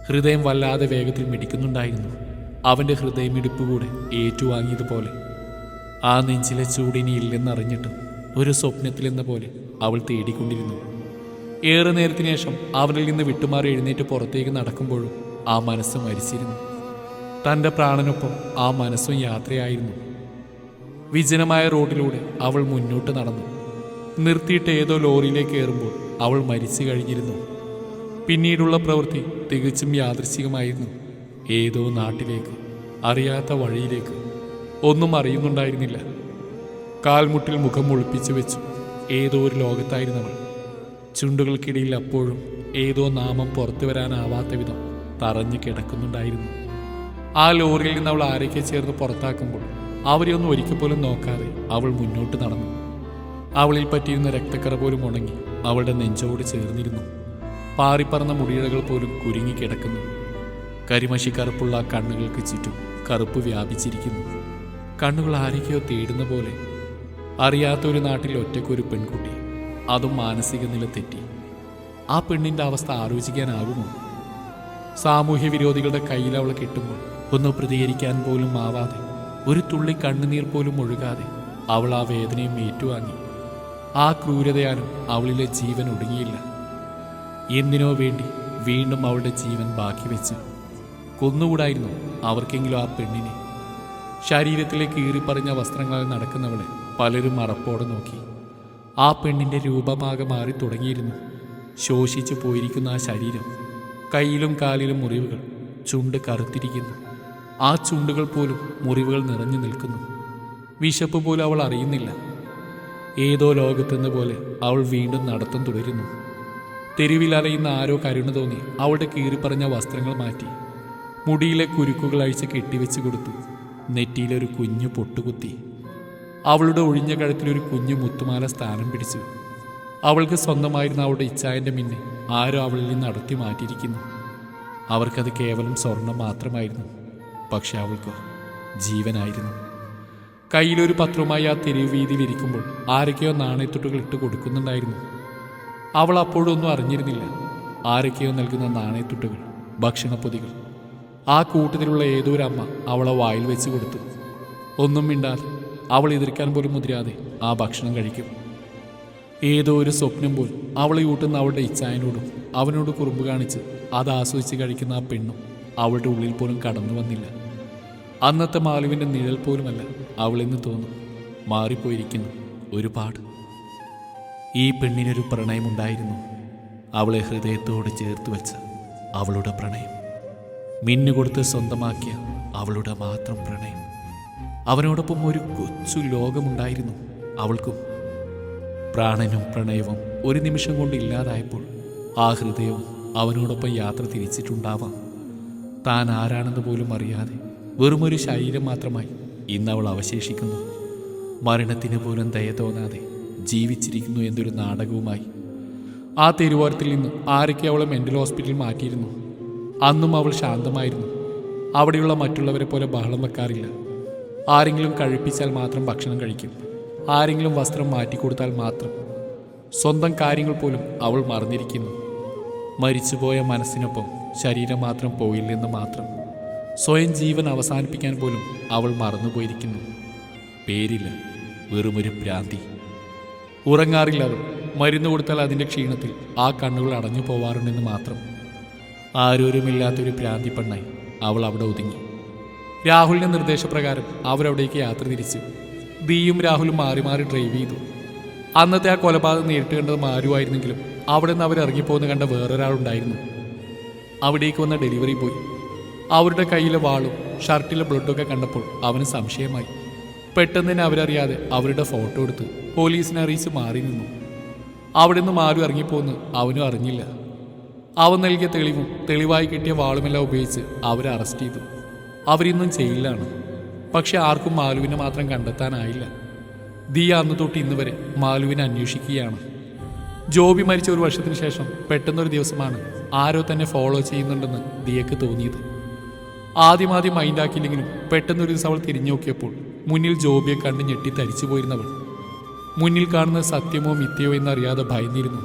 ഹൃദയം വല്ലാതെ വേഗത്തിൽ മിടിക്കുന്നുണ്ടായിരുന്നു. അവൻ്റെ ഹൃദയമിടിപ്പ് കൂടെ ഏറ്റുവാങ്ങിയതുപോലെ. ആ നെഞ്ചിലെ ചൂടിനി ഇല്ലെന്നറിഞ്ഞിട്ടും ഒരു സ്വപ്നത്തിലെന്ന പോലെ അവൾ തേടിക്കൊണ്ടിരുന്നു. ഏറെ നേരത്തിന് ശേഷം അവനിൽ നിന്ന് വിട്ടുമാറി എഴുന്നേറ്റ് പുറത്തേക്ക് നടക്കുമ്പോഴും ആ മനസ്സ് മരിച്ചിരുന്നു. തൻ്റെ പ്രാണനൊപ്പം ആ മനസ്സും യാത്രയായിരുന്നു. വിജനമായ റോഡിലൂടെ അവൾ മുന്നോട്ട് നടന്നു. നിർത്തിയിട്ട് ഏതോ ലോറിയിലേക്ക് കയറുമ്പോൾ അവൾ മരിച്ചു കഴിഞ്ഞിരുന്നു. പിന്നീടുള്ള പ്രവൃത്തി തികച്ചും യാദൃശ്ചികമായിരുന്നു. ഏതോ നാട്ടിലേക്ക്, അറിയാത്ത വഴിയിലേക്ക്. ഒന്നും അറിയുന്നുണ്ടായിരുന്നില്ല. കാൽമുട്ടിൽ മുഖം ഒളിപ്പിച്ചു വെച്ചു ഏതോ ഒരു ലോകത്തായിരുന്നവൾ. ചുണ്ടുകൾക്കിടയിൽ അപ്പോഴും ഏതോ നാമം പുറത്തു വരാനാവാത്ത വിധം തറഞ്ഞു കിടക്കുന്നുണ്ടായിരുന്നു. ആ ലോറിയിൽ നിന്ന് അവൾ ആരൊക്കെ ചേർന്ന് പുറത്താക്കുമ്പോൾ അവരെ ഒന്നും ഒരിക്കൽ പോലും നോക്കാതെ അവൾ മുന്നോട്ട് നടന്നു. അവളിൽ പറ്റിയിരുന്ന രക്തക്കറ പോലും ഉണങ്ങി അവളുടെ നെഞ്ചോട് ചേർന്നിരുന്നു. പാറിപ്പറന്ന മുടിയിഴകൾ പോലും കുരുങ്ങിക്കിടക്കുന്നു. കരിമഷി കറുപ്പുള്ള ആ കണ്ണുകൾക്ക് ചുറ്റും കറുപ്പ് വ്യാപിച്ചിരിക്കുന്നു. കണ്ണുകൾ ആരൊക്കെയോ തേടുന്ന പോലെ. അറിയാത്ത ഒരു നാട്ടിൽ ഒറ്റയ്ക്കൊരു പെൺകുട്ടി, അതും മാനസിക നില തെറ്റി. ആ പെണ്ണിൻ്റെ അവസ്ഥ ആലോചിക്കാനാകുമോ? സാമൂഹ്യ വിരോധികളുടെ കയ്യിൽ അവൾ കിട്ടുമ്പോൾ ഒന്ന് പ്രതികരിക്കാൻ പോലും ആവാതെ, ഒരു തുള്ളി കണ്ണുനീർ പോലും ഒഴുകാതെ അവൾ ആ വേദനയും ഏറ്റുവാങ്ങി. ആ ക്രൂരതയാലും അവളിലെ ജീവൻ ഒടുങ്ങിയില്ല. എന്തിനോ വേണ്ടി വീണ്ടും അവളുടെ ജീവൻ ബാക്കി വെച്ച് കൊന്നുകൂടായിരുന്നു അവർക്കെങ്കിലും ആ പെണ്ണിനെ? ശരീരത്തിലേക്ക് കീറിപ്പറിഞ്ഞ വസ്ത്രങ്ങളിൽ നടക്കുന്നവളെ പലരും അറപ്പോടെ നോക്കി. ആ പെണ്ണിൻ്റെ രൂപമാകെ മാറി തുടങ്ങിയിരുന്നു. ശോഷിച്ചു പോയിരിക്കുന്ന ആ ശരീരം, കയ്യിലും കാലിലും മുറിവുകൾ, ചുണ്ട് കറുത്തിരിക്കുന്നു. ആ ചുണ്ടുകൾ പോലും മുറിവുകൾ നിറഞ്ഞു നിൽക്കുന്നു. വിശപ്പ് പോലും അവൾ അറിയുന്നില്ല. ഏതോ ലോകത്തെന്ന പോലെ അവൾ വീണ്ടും നടത്തം തുടരുന്നു. തെരുവിൽ അലയുന്ന ആരോ കരുണ തോന്നി അവളുടെ കീറിപ്പറഞ്ഞ വസ്ത്രങ്ങൾ മാറ്റി മുടിയിലെ കുരുക്കുകൾ അഴിച്ച് കെട്ടിവെച്ച് കൊടുത്തു. നെറ്റിയിലൊരു കുഞ്ഞു പൊട്ടുകുത്തി. അവളുടെ ഒഴിഞ്ഞ കഴുത്തിലൊരു കുഞ്ഞു മുത്തുമാല സ്ഥാനം പിടിച്ചു. അവൾക്ക് സ്വന്തമായിരുന്ന അവളുടെ ഇച്ഛായൻ്റെ മിന്നെ ആരോ അവളിൽ നിന്ന് അടർത്തി മാറ്റിയിരിക്കുന്നു. അവർക്കത് കേവലം സ്വർണം മാത്രമായിരുന്നു. പക്ഷെ അവൾക്ക് ജീവനായിരുന്നു. കയ്യിലൊരു പത്രവുമായി ആ തെരുവ് വീതിയിലിരിക്കുമ്പോൾ ആരൊക്കെയോ നാണയത്തുട്ടുകൾ ഇട്ട് കൊടുക്കുന്നുണ്ടായിരുന്നു. അവൾ അപ്പോഴൊന്നും അറിഞ്ഞിരുന്നില്ല. ആരൊക്കെയോ നൽകുന്ന നാണയത്തുട്ടുകൾ, ഭക്ഷണപ്പൊതികൾ. ആ കൂട്ടത്തിലുള്ള ഏതോ ഒരു അമ്മ അവളെ വായിൽ വെച്ച് കൊടുത്തു. ഒന്നും മിണ്ടാതെ, അവൾ എതിർക്കാൻ പോലും മുതിരാതെ ആ ഭക്ഷണം കഴിക്കും. ഏതോ ഒരു സ്വപ്നം പോലും അവളെ കൂട്ടുന്ന അവളുടെ ഇച്ഛായനോടും അവനോട് കുറുമ്പ് കാണിച്ച് അത് ആസ്വദിച്ച് കഴിക്കുന്ന ആ പെണ്ണും അവളുടെ ഉള്ളിൽ പോലും കടന്നു വന്നില്ല. അന്നത്തെ മാലുവിൻ്റെ നിഴൽ പോലുമല്ല അവളെന്ന് തോന്നും. മാറിപ്പോയിരിക്കുന്നു ഒരുപാട്. ഈ പെണ്ണിനൊരു പ്രണയമുണ്ടായിരുന്നു. അവളെ ഹൃദയത്തോട് ചേർത്ത് വെച്ച അവളുടെ പ്രണയം. മിന്നുകൊടുത്ത് സ്വന്തമാക്കിയ അവളുടെ മാത്രം പ്രണയം. അവനോടൊപ്പം ഒരു കൊച്ചു ലോകമുണ്ടായിരുന്നു അവൾക്കും. പ്രാണനും പ്രണയവും ഒരു നിമിഷം കൊണ്ട് ഇല്ലാതായപ്പോൾ ആ ഹൃദയവും അവനോടൊപ്പം യാത്ര തിരിച്ചിട്ടുണ്ടാവാം. താൻ ആരാണെന്ന് പോലും അറിയാതെ വെറുമൊരു ശരീരം മാത്രമായി ഇന്നവൾ അവശേഷിക്കുന്നു. മരണത്തിന് പോലും ദയ തോന്നാതെ ജീവിച്ചിരിക്കുന്നു എന്നൊരു നാടകവുമായി. ആ തെരുവോരത്തിൽ നിന്ന് ആരൊക്കെ അവളെ മെൻ്റൽ ഹോസ്പിറ്റലിൽ മാറ്റിയിരുന്നു. അന്നും അവൾ ശാന്തമായിരുന്നു. അവിടെയുള്ള മറ്റുള്ളവരെ പോലെ ബഹളം വെക്കാറില്ല. ആരെങ്കിലും കഴിപ്പിച്ചാൽ മാത്രം ഭക്ഷണം കഴിക്കും. ആരെങ്കിലും വസ്ത്രം മാറ്റിക്കൊടുത്താൽ മാത്രം. സ്വന്തം കാര്യങ്ങൾ പോലും അവൾ മറന്നിരിക്കുന്നു. മരിച്ചുപോയ മനസ്സിനൊപ്പം ശരീരം മാത്രം പോയില്ലെന്ന് മാത്രം. സ്വയം ജീവൻ അവസാനിപ്പിക്കാൻ പോലും അവൾ മറന്നുപോയിരിക്കുന്നു. പേരില്ല, വെറുമൊരു ഭ്രാന്തി. ഉറങ്ങാറില്ല അവൾ. മരുന്ന് കൊടുത്താൽ അതിൻ്റെ ക്ഷീണത്തിൽ ആ കണ്ണുകൾ അടഞ്ഞു പോവാറുണ്ടെന്ന് മാത്രം. ആരോരുമില്ലാത്തൊരു ഭ്രാന്തി പെണ്ണായി അവൾ അവിടെ ഒതുങ്ങി. രാഹുലിൻ്റെ നിർദ്ദേശപ്രകാരം അവരവിടേക്ക് യാത്ര തിരിച്ചു. ദിയും രാഹുലും മാറി മാറി ഡ്രൈവ് ചെയ്തു. അന്നത്തെ ആ കൊലപാതകം നേരിട്ട് കണ്ടത് മാരുവായിരുന്നെങ്കിലും അവിടെ നിന്ന് അവരിറങ്ങിപ്പോകുന്ന കണ്ട വേറൊരാളുണ്ടായിരുന്നു. അവിടേക്ക് വന്ന ഡെലിവറി ബോയ്. അവരുടെ കയ്യിലെ വാളും ഷർട്ടിലെ ബ്ലഡൊക്കെ കണ്ടപ്പോൾ അവന് സംശയമായി. പെട്ടെന്ന് തന്നെ അവരറിയാതെ അവരുടെ ഫോട്ടോ എടുത്ത് പോലീസിനെ അറിയിച്ച് മാറി നിന്നു. അവിടെ നിന്ന് മാരു ഇറങ്ങിപ്പോന്ന് അവനും അറിഞ്ഞില്ല. അവൻ നൽകിയ തെളിവും തെളിവായി കിട്ടിയ വാളുമെല്ലാം ഉപയോഗിച്ച് അവരെ അറസ്റ്റ് ചെയ്തു. അവരിന്നും ജയിലിലാണ്. പക്ഷെ ആർക്കും മാലുവിനെ മാത്രം കണ്ടെത്താനായില്ല. ദിയ അന്ന് തൊട്ട് ഇന്ന് വരെ മാലുവിനെ അന്വേഷിക്കുകയാണ്. ജോബി മരിച്ച ഒരു വർഷത്തിന് ശേഷം പെട്ടെന്നൊരു ദിവസമാണ് ആരോ തന്നെ ഫോളോ ചെയ്യുന്നുണ്ടെന്ന് ദിയക്ക് തോന്നിയത്. ആദ്യം മൈൻഡാക്കിയില്ലെങ്കിലും പെട്ടെന്നൊരു ദിവസം അവൾ തിരിഞ്ഞു നോക്കിയപ്പോൾ മുന്നിൽ ജോബിയെ കണ്ട് ഞെട്ടി തരിച്ചു പോയിരുന്നവൾ. മുന്നിൽ കാണുന്നത് സത്യമോ മിഥ്യയോ എന്നറിയാതെ ഭയന്നിരുന്നു.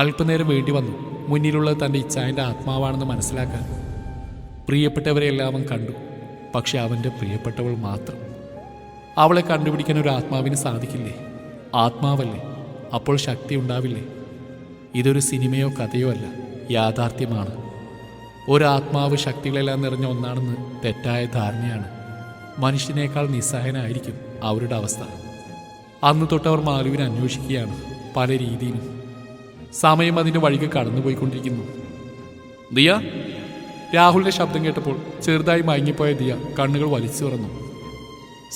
അല്പനേരം വേണ്ടി വന്നു മുന്നിലുള്ളത് തൻ്റെ ഇച്ഛായൻ്റെ ആത്മാവാണെന്ന് മനസ്സിലാക്കാൻ. പ്രിയപ്പെട്ടവരെയെല്ലാം അവൻ കണ്ടു. പക്ഷെ അവൻ്റെ പ്രിയപ്പെട്ടവൾ മാത്രം. അവളെ കണ്ടുപിടിക്കാൻ ഒരു ആത്മാവിന് സാധിക്കില്ലേ? ആത്മാവല്ലേ, അപ്പോൾ ശക്തി ഉണ്ടാവില്ലേ? ഇതൊരു സിനിമയോ കഥയോ അല്ല, യാഥാർത്ഥ്യമാണ്. ഒരാത്മാവ് ശക്തികളെല്ലാം നിറഞ്ഞ ഒന്നാണെന്ന് തെറ്റായ ധാരണയാണ്. മനുഷ്യനേക്കാൾ നിസ്സഹായനായിരിക്കും അവരുടെ അവസ്ഥ. അന്ന് തൊട്ടവർ മാലുവിനെ അന്വേഷിക്കുകയാണ് പല രീതിയിലും. സമയം അതിൻ്റെ വഴിക്ക് കടന്നുപോയിക്കൊണ്ടിരിക്കുന്നു. ദിയ, രാഹുലിൻ്റെ ശബ്ദം കേട്ടപ്പോൾ ചെറുതായി മയങ്ങിപ്പോയ ദിയ കണ്ണുകൾ വലിച്ചു തുറന്നു.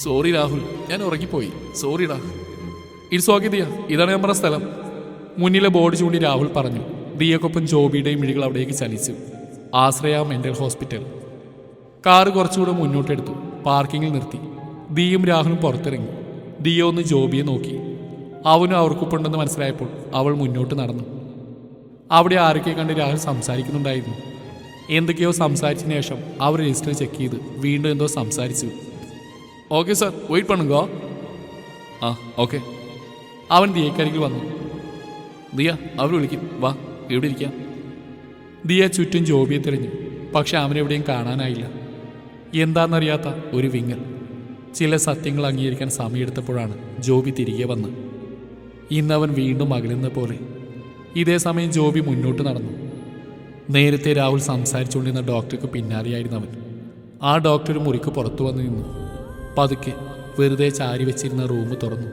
സോറി രാഹുൽ, ഞാൻ ഉറങ്ങിപ്പോയി. സോറിടാ. ഇറ്റ്സ് ഓക്കെ ദിയ, ഇതാണ് നമ്മുടെ സ്ഥലം. മുന്നിലെ ബോർഡ് ചൂണ്ടി രാഹുൽ പറഞ്ഞു. ദിയക്കൊപ്പം ജോബിയുടെയും മിഴികൾ അവിടേക്ക് ചലിച്ചു. ആശ്രയ മെന്റൽ ഹോസ്പിറ്റൽ. കാറ് കുറച്ചുകൂടെ മുന്നോട്ടെടുത്തു. പാർക്കിങ്ങിൽ നിർത്തി. ദിയും രാഹുലും പുറത്തിറങ്ങി. ദിയ ഒന്ന് ജോബിയെ നോക്കി. അവനും അവർക്കൊപ്പുണ്ടെന്ന് മനസ്സിലായപ്പോൾ അവൾ മുന്നോട്ട് നടന്നു. അവിടെ ആരൊക്കെ കണ്ട് രാഹുൽ സംസാരിക്കുന്നുണ്ടായിരുന്നു. എന്തൊക്കെയോ സംസാരിച്ചതിന് ശേഷം അവർ രജിസ്റ്റർ ചെക്ക് ചെയ്ത് വീണ്ടും എന്തോ സംസാരിച്ചു. ഓക്കെ സാർ, വെയിറ്റ് പണുങ്കോ. ആ ഓക്കെ. അവൻ ദിയക്കരികിൽ വന്നു. ദിയ, അവർ വിളിക്കും, വാ ഇവിടെ ഇരിക്കാം. ദിയ ചുറ്റും ജോബിയെ തിരഞ്ഞു. പക്ഷെ അവനെവിടെയും കാണാനായില്ല. എന്താണെന്നറിയാത്ത ഒരു വിങ്ങൽ. ചില സത്യങ്ങൾ അംഗീകരിക്കാൻ സമയമെടുത്തപ്പോഴാണ് ജോബി തിരികെ വന്ന്. ഇന്നവൻ വീണ്ടും അകലുന്ന പോലെ. ഇതേ സമയം ജോബി മുന്നോട്ട് നടന്നു. നേരത്തെ രാഹുൽ സംസാരിച്ചുകൊണ്ടിരുന്ന ഡോക്ടർക്ക് പിന്നാലെയായിരുന്നു അവൻ. ആ ഡോക്ടർ മുറിക്ക് പുറത്തു വന്ന് നിന്നു. പതുക്കെ വെറുതെ ചാരി വെച്ചിരുന്ന റൂം തുറന്നു.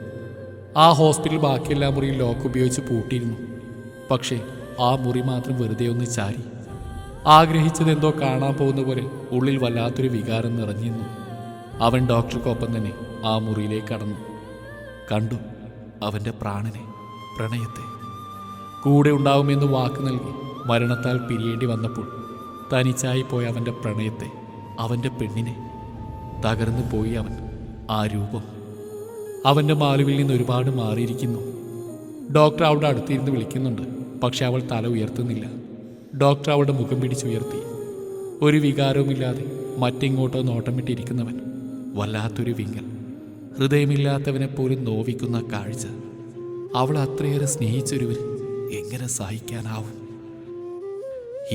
ആ ഹോസ്പിറ്റൽ ബാക്കിയെല്ലാ മുറിയും ലോക്ക് ഉപയോഗിച്ച് പൂട്ടിയിരുന്നു. പക്ഷേ ആ മുറി മാത്രം വെറുതെ ഒന്ന് ചാരി. ആഗ്രഹിച്ചതെന്തോ കാണാൻ പോകുന്ന പോലെ ഉള്ളിൽ വല്ലാത്തൊരു വികാരം നിറഞ്ഞിരുന്നു. അവൻ ഡോക്ടർക്കൊപ്പം തന്നെ ആ മുറിയിലേക്ക് കടന്നു. കണ്ടു അവൻ്റെ പ്രാണനെ, പ്രണയത്തെ. കൂടെ ഉണ്ടാവുമെന്ന് വാക്ക് നൽകി മരണത്താൽ പിരിയേണ്ടി വന്നപ്പോൾ തനിച്ചായി പോയ അവൻ്റെ പ്രണയത്തെ, അവൻ്റെ പെണ്ണിനെ. തകർന്നു പോയി അവൻ. ആ രൂപം അവൻ്റെ മാലുവിൽ നിന്ന് ഒരുപാട് മാറിയിരിക്കുന്നു. ഡോക്ടർ അവളുടെ അടുത്തിരുന്ന് വിളിക്കുന്നുണ്ട്. പക്ഷെ അവൾ തല ഉയർത്തുന്നില്ല. ഡോക്ടർ അവളുടെ മുഖം പിടിച്ചുയർത്തി. ഒരു വികാരവുമില്ലാതെ മറ്റിങ്ങോട്ടോ നോട്ടം വിട്ടിരിക്കുന്നവൻ. വല്ലാത്തൊരു വിങ്ങൽ. ഹൃദയമില്ലാത്തവനെ പോലും നോവിക്കുന്ന കാഴ്ച. അവൾ അത്രയേറെ സ്നേഹിച്ചൊരുവൻ എങ്ങനെ സഹിക്കാനാവും?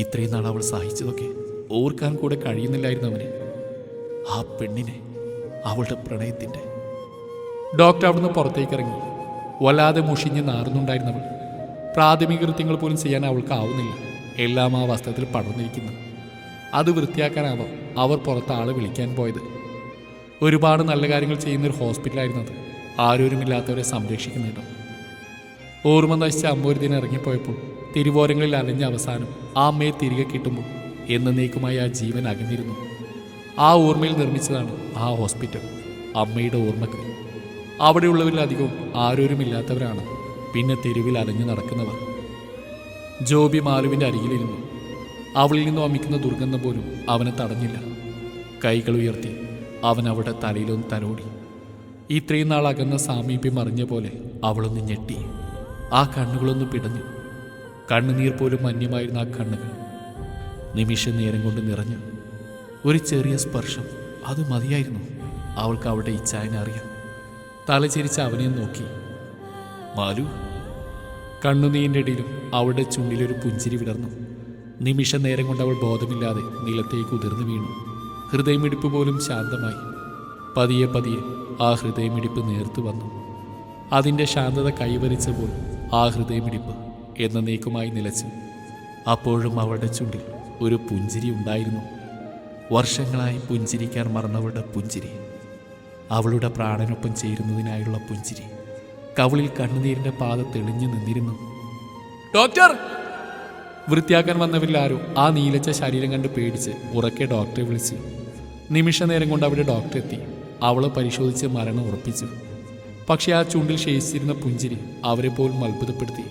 ഇത്രയും നാൾ അവൾ സഹിച്ചതൊക്കെ ഓർക്കാൻ കൂടെ കഴിയുന്നില്ലായിരുന്നു അവന്. ആ പെണ്ണിനെ, അവളുടെ പ്രണയത്തിൻ്റെ. ഡോക്ടർ അവിടുന്ന് പുറത്തേക്ക് ഇറങ്ങി. വല്ലാതെ മുഷിഞ്ഞ് നാറുന്നുണ്ടായിരുന്നവൾ. പ്രാഥമിക കൃത്യങ്ങൾ പോലും ചെയ്യാൻ അവൾക്ക് ആവുന്നില്ല. എല്ലാം ആ വസ്ത്രത്തിൽ പടർന്നിരിക്കുന്നു. അത് വൃത്തിയാക്കാനാവാം അവർ പുറത്ത് ആളെ വിളിക്കാൻ പോയത്. ഒരുപാട് നല്ല കാര്യങ്ങൾ ചെയ്യുന്നൊരു ഹോസ്പിറ്റലായിരുന്നു അത്. ആരോരുമില്ലാത്തവരെ സംരക്ഷിക്കുന്നിടം. ഓർമ്മ നശിച്ച അമ്മ ഒരു ദിനം ഇറങ്ങിപ്പോയപ്പോൾ തിരുവോരങ്ങളിൽ അലഞ്ഞ അവസാനം ആ അമ്മയെ തിരികെ കിട്ടുമ്പോൾ എന്നേക്കുമായി ആ ജീവൻ അകന്നിരുന്നു. ആ ഓർമ്മയിൽ നിർമ്മിച്ചതാണ് ആ ഹോസ്പിറ്റൽ. അമ്മയുടെ ഓർമ്മക്ക്. അവിടെയുള്ളവരിലധികവും ആരോരുമില്ലാത്തവരാണ്. പിന്നെ തെരുവിൽ അലഞ്ഞു നടക്കുന്നവർ. ജോബി മാലുവിൻ്റെ അരികിലിരുന്നു. അവളിൽ നിന്നും വമിക്കുന്ന ദുർഗന്ധം പോലും അവനെ തടഞ്ഞില്ല. കൈകൾ ഉയർത്തി അവൻ അവളുടെ തലയിലൊന്ന് തലോടി. ഇത്രയും നാൾ അകന്ന സാമീപ്യം അറിഞ്ഞ പോലെ അവളൊന്ന് ഞെട്ടി. ആ കണ്ണുകളൊന്ന് പിടഞ്ഞു. കണ്ണുനീർ പോലും മന്യമായിരുന്ന ആ കണ്ണുകൾ നിമിഷ നേരം കൊണ്ട് നിറഞ്ഞു. ഒരു ചെറിയ സ്പർശം, അത് മതിയായിരുന്നു അവൾക്ക് അവളുടെ ഇച്ഛായനെ അറിയാം. തലചിരിച്ച് അവനെ നോക്കി. മാലു. കണ്ണുനീരിൻ്റെ ഇടയിലും അവളുടെ ചുണ്ടിലൊരു പുഞ്ചിരി വിടർന്നു. നിമിഷ നേരം കൊണ്ട് അവൾ ബോധമില്ലാതെ നിലത്തേക്ക് ഉതിർന്നു വീണു. ഹൃദയമിടിപ്പ് പോലും ശാന്തമായി. പതിയെ പതിയെ ആ ഹൃദയമിടിപ്പ് നേർത്തു വന്നു. അതിൻ്റെ ശാന്തത കൈവരിച്ചപ്പോൾ ആ ഹൃദയമിടിപ്പ് എന്നേക്കുമായി നിലച്ചു. അപ്പോഴും അവളുടെ ചുണ്ടിൽ ഒരു പുഞ്ചിരി ഉണ്ടായിരുന്നു. വർഷങ്ങളായി പുഞ്ചിരിക്കാൻ മറന്നവളുടെ പുഞ്ചിരി. അവളുടെ പ്രാണനൊപ്പം ചേരുന്നതിനായുള്ള പുഞ്ചിരി. കവിളിൽ കണ്ണുനീരിൻ്റെ പാത തെളിഞ്ഞു നിന്നിരുന്നു. ഡോക്ടർ! വൃത്തിയാക്കാൻ വന്നവരിൽ ആരോ ആ നീലച്ച ശരീരം കണ്ട് പേടിച്ച് ഉറക്കെ ഡോക്ടറെ വിളിച്ചു. നിമിഷ നേരം കൊണ്ട് അവിടെ ഡോക്ടർ എത്തി. അവളെ പരിശോധിച്ച് മരണം ഉറപ്പിച്ചു. പക്ഷെ ആ ചുണ്ടിൽ ശേഷിച്ചിരുന്ന പുഞ്ചിരി അവരെ പോലും അത്ഭുതപ്പെടുത്തി.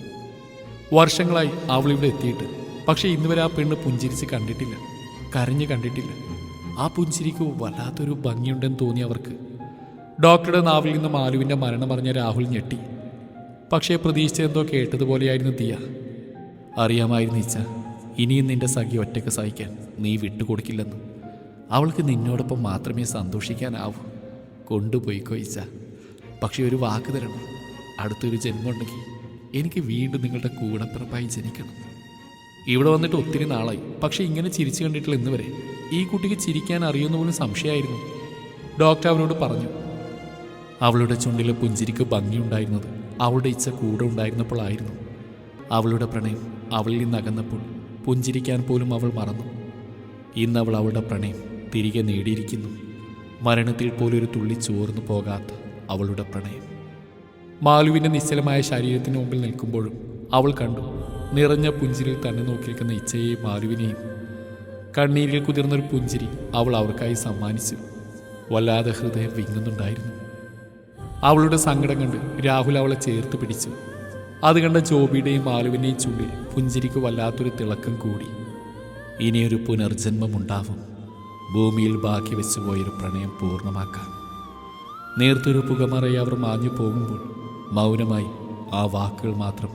വർഷങ്ങളായി അവളിവിടെ എത്തിയിട്ട്, പക്ഷെ ഇന്നുവരെ ആ പെണ്ണ് പുഞ്ചിരിച്ച് കണ്ടിട്ടില്ല, കരഞ്ഞ് കണ്ടിട്ടില്ല. ആ പുഞ്ചിരിക്ക് വല്ലാത്തൊരു ഭംഗിയുണ്ടെന്ന് തോന്നി അവർക്ക്. ഡോക്ടറുടെ നാവിൽ നിന്ന് മാലുവിൻ്റെ മരണം പറഞ്ഞ രാഹുൽ ഞെട്ടി. പക്ഷേ പ്രതീക്ഷിച്ചെന്തോ കേട്ടതുപോലെയായിരുന്നു ദിയ. അറിയാമായിരുന്നു ഇച്ച, ഇനിയും നിന്റെ സഖി ഒറ്റയ്ക്ക് സഹിക്കാൻ നീ വിട്ടുകൊടുക്കില്ലെന്ന്. അവൾക്ക് നിന്നോടൊപ്പം മാത്രമേ സന്തോഷിക്കാനാവൂ. കൊണ്ടുപോയിക്കോ ഇച്ച. പക്ഷെ ഒരു വാക്ക് തരണം, അടുത്തൊരു ജന്മമുണ്ടെങ്കിൽ എനിക്ക് വീണ്ടും നിങ്ങളുടെ കൂടപ്പിറപ്പായി ജനിക്കണം. ഇവിടെ വന്നിട്ട് ഒത്തിരി നാളായി, പക്ഷെ ഇങ്ങനെ ചിരിച്ചു കണ്ടിട്ടില്ല ഇന്ന് വരെ. ഈ കുട്ടിക്ക് ചിരിക്കാൻ അറിയുന്ന പോലും സംശയമായിരുന്നു. ഡോക്ടർ അവനോട് പറഞ്ഞു. അവളുടെ ചുണ്ടിലെ പുഞ്ചിരിക്ക് ഭംഗിയുണ്ടായിരുന്നത് അവളുടെ ഇച്ഛ കൂടെ ഉണ്ടായിരുന്നപ്പോഴായിരുന്നു. അവളുടെ പ്രണയം അവളിൽ നിന്നകന്നപ്പോൾ പുഞ്ചിരിക്കാൻ പോലും അവൾ മറന്നു. ഇന്ന് അവൾ അവളുടെ പ്രണയം തിരികെ നേടിയിരിക്കുന്നു. മരണത്തിൽ പോലൊരു തുള്ളി ചോർന്നു പോകാത്ത അവളുടെ പ്രണയം. മാലുവിൻ്റെ നിശ്ചലമായ ശരീരത്തിന് മുമ്പിൽ നിൽക്കുമ്പോഴും അവൾ കണ്ടു നിറഞ്ഞ പുഞ്ചിരിയിൽ തന്നെ നോക്കി നിൽക്കുന്ന ഇച്ഛയെയും മാലുവിനെയും. കണ്ണീരിൽ കുതിർന്നൊരു പുഞ്ചിരി അവൾ അവർക്കായി സമ്മാനിച്ചു. വല്ലാതെ ഹൃദയം വിങ്ങുന്നുണ്ടായിരുന്നു. അവളുടെ സങ്കടം കണ്ട് രാഹുൽ അവളെ ചേർത്ത് പിടിച്ചു. അത് കണ്ട ജോബിയുടെയും മാലുവിൻ്റെയും ചുണ്ടിൽ പുഞ്ചിരിക്ക് വല്ലാത്തൊരു തിളക്കം കൂടി. ഇനിയൊരു പുനർജന്മമുണ്ടാവും, ഭൂമിയിൽ ബാക്കി വെച്ചുപോയൊരു പ്രണയം പൂർണ്ണമാക്കാൻ. നേർത്തൊരു പുകമറയെ അവർ മാഞ്ഞു പോകുമ്പോൾ മൗനമായി ആ വാക്കുകൾ മാത്രം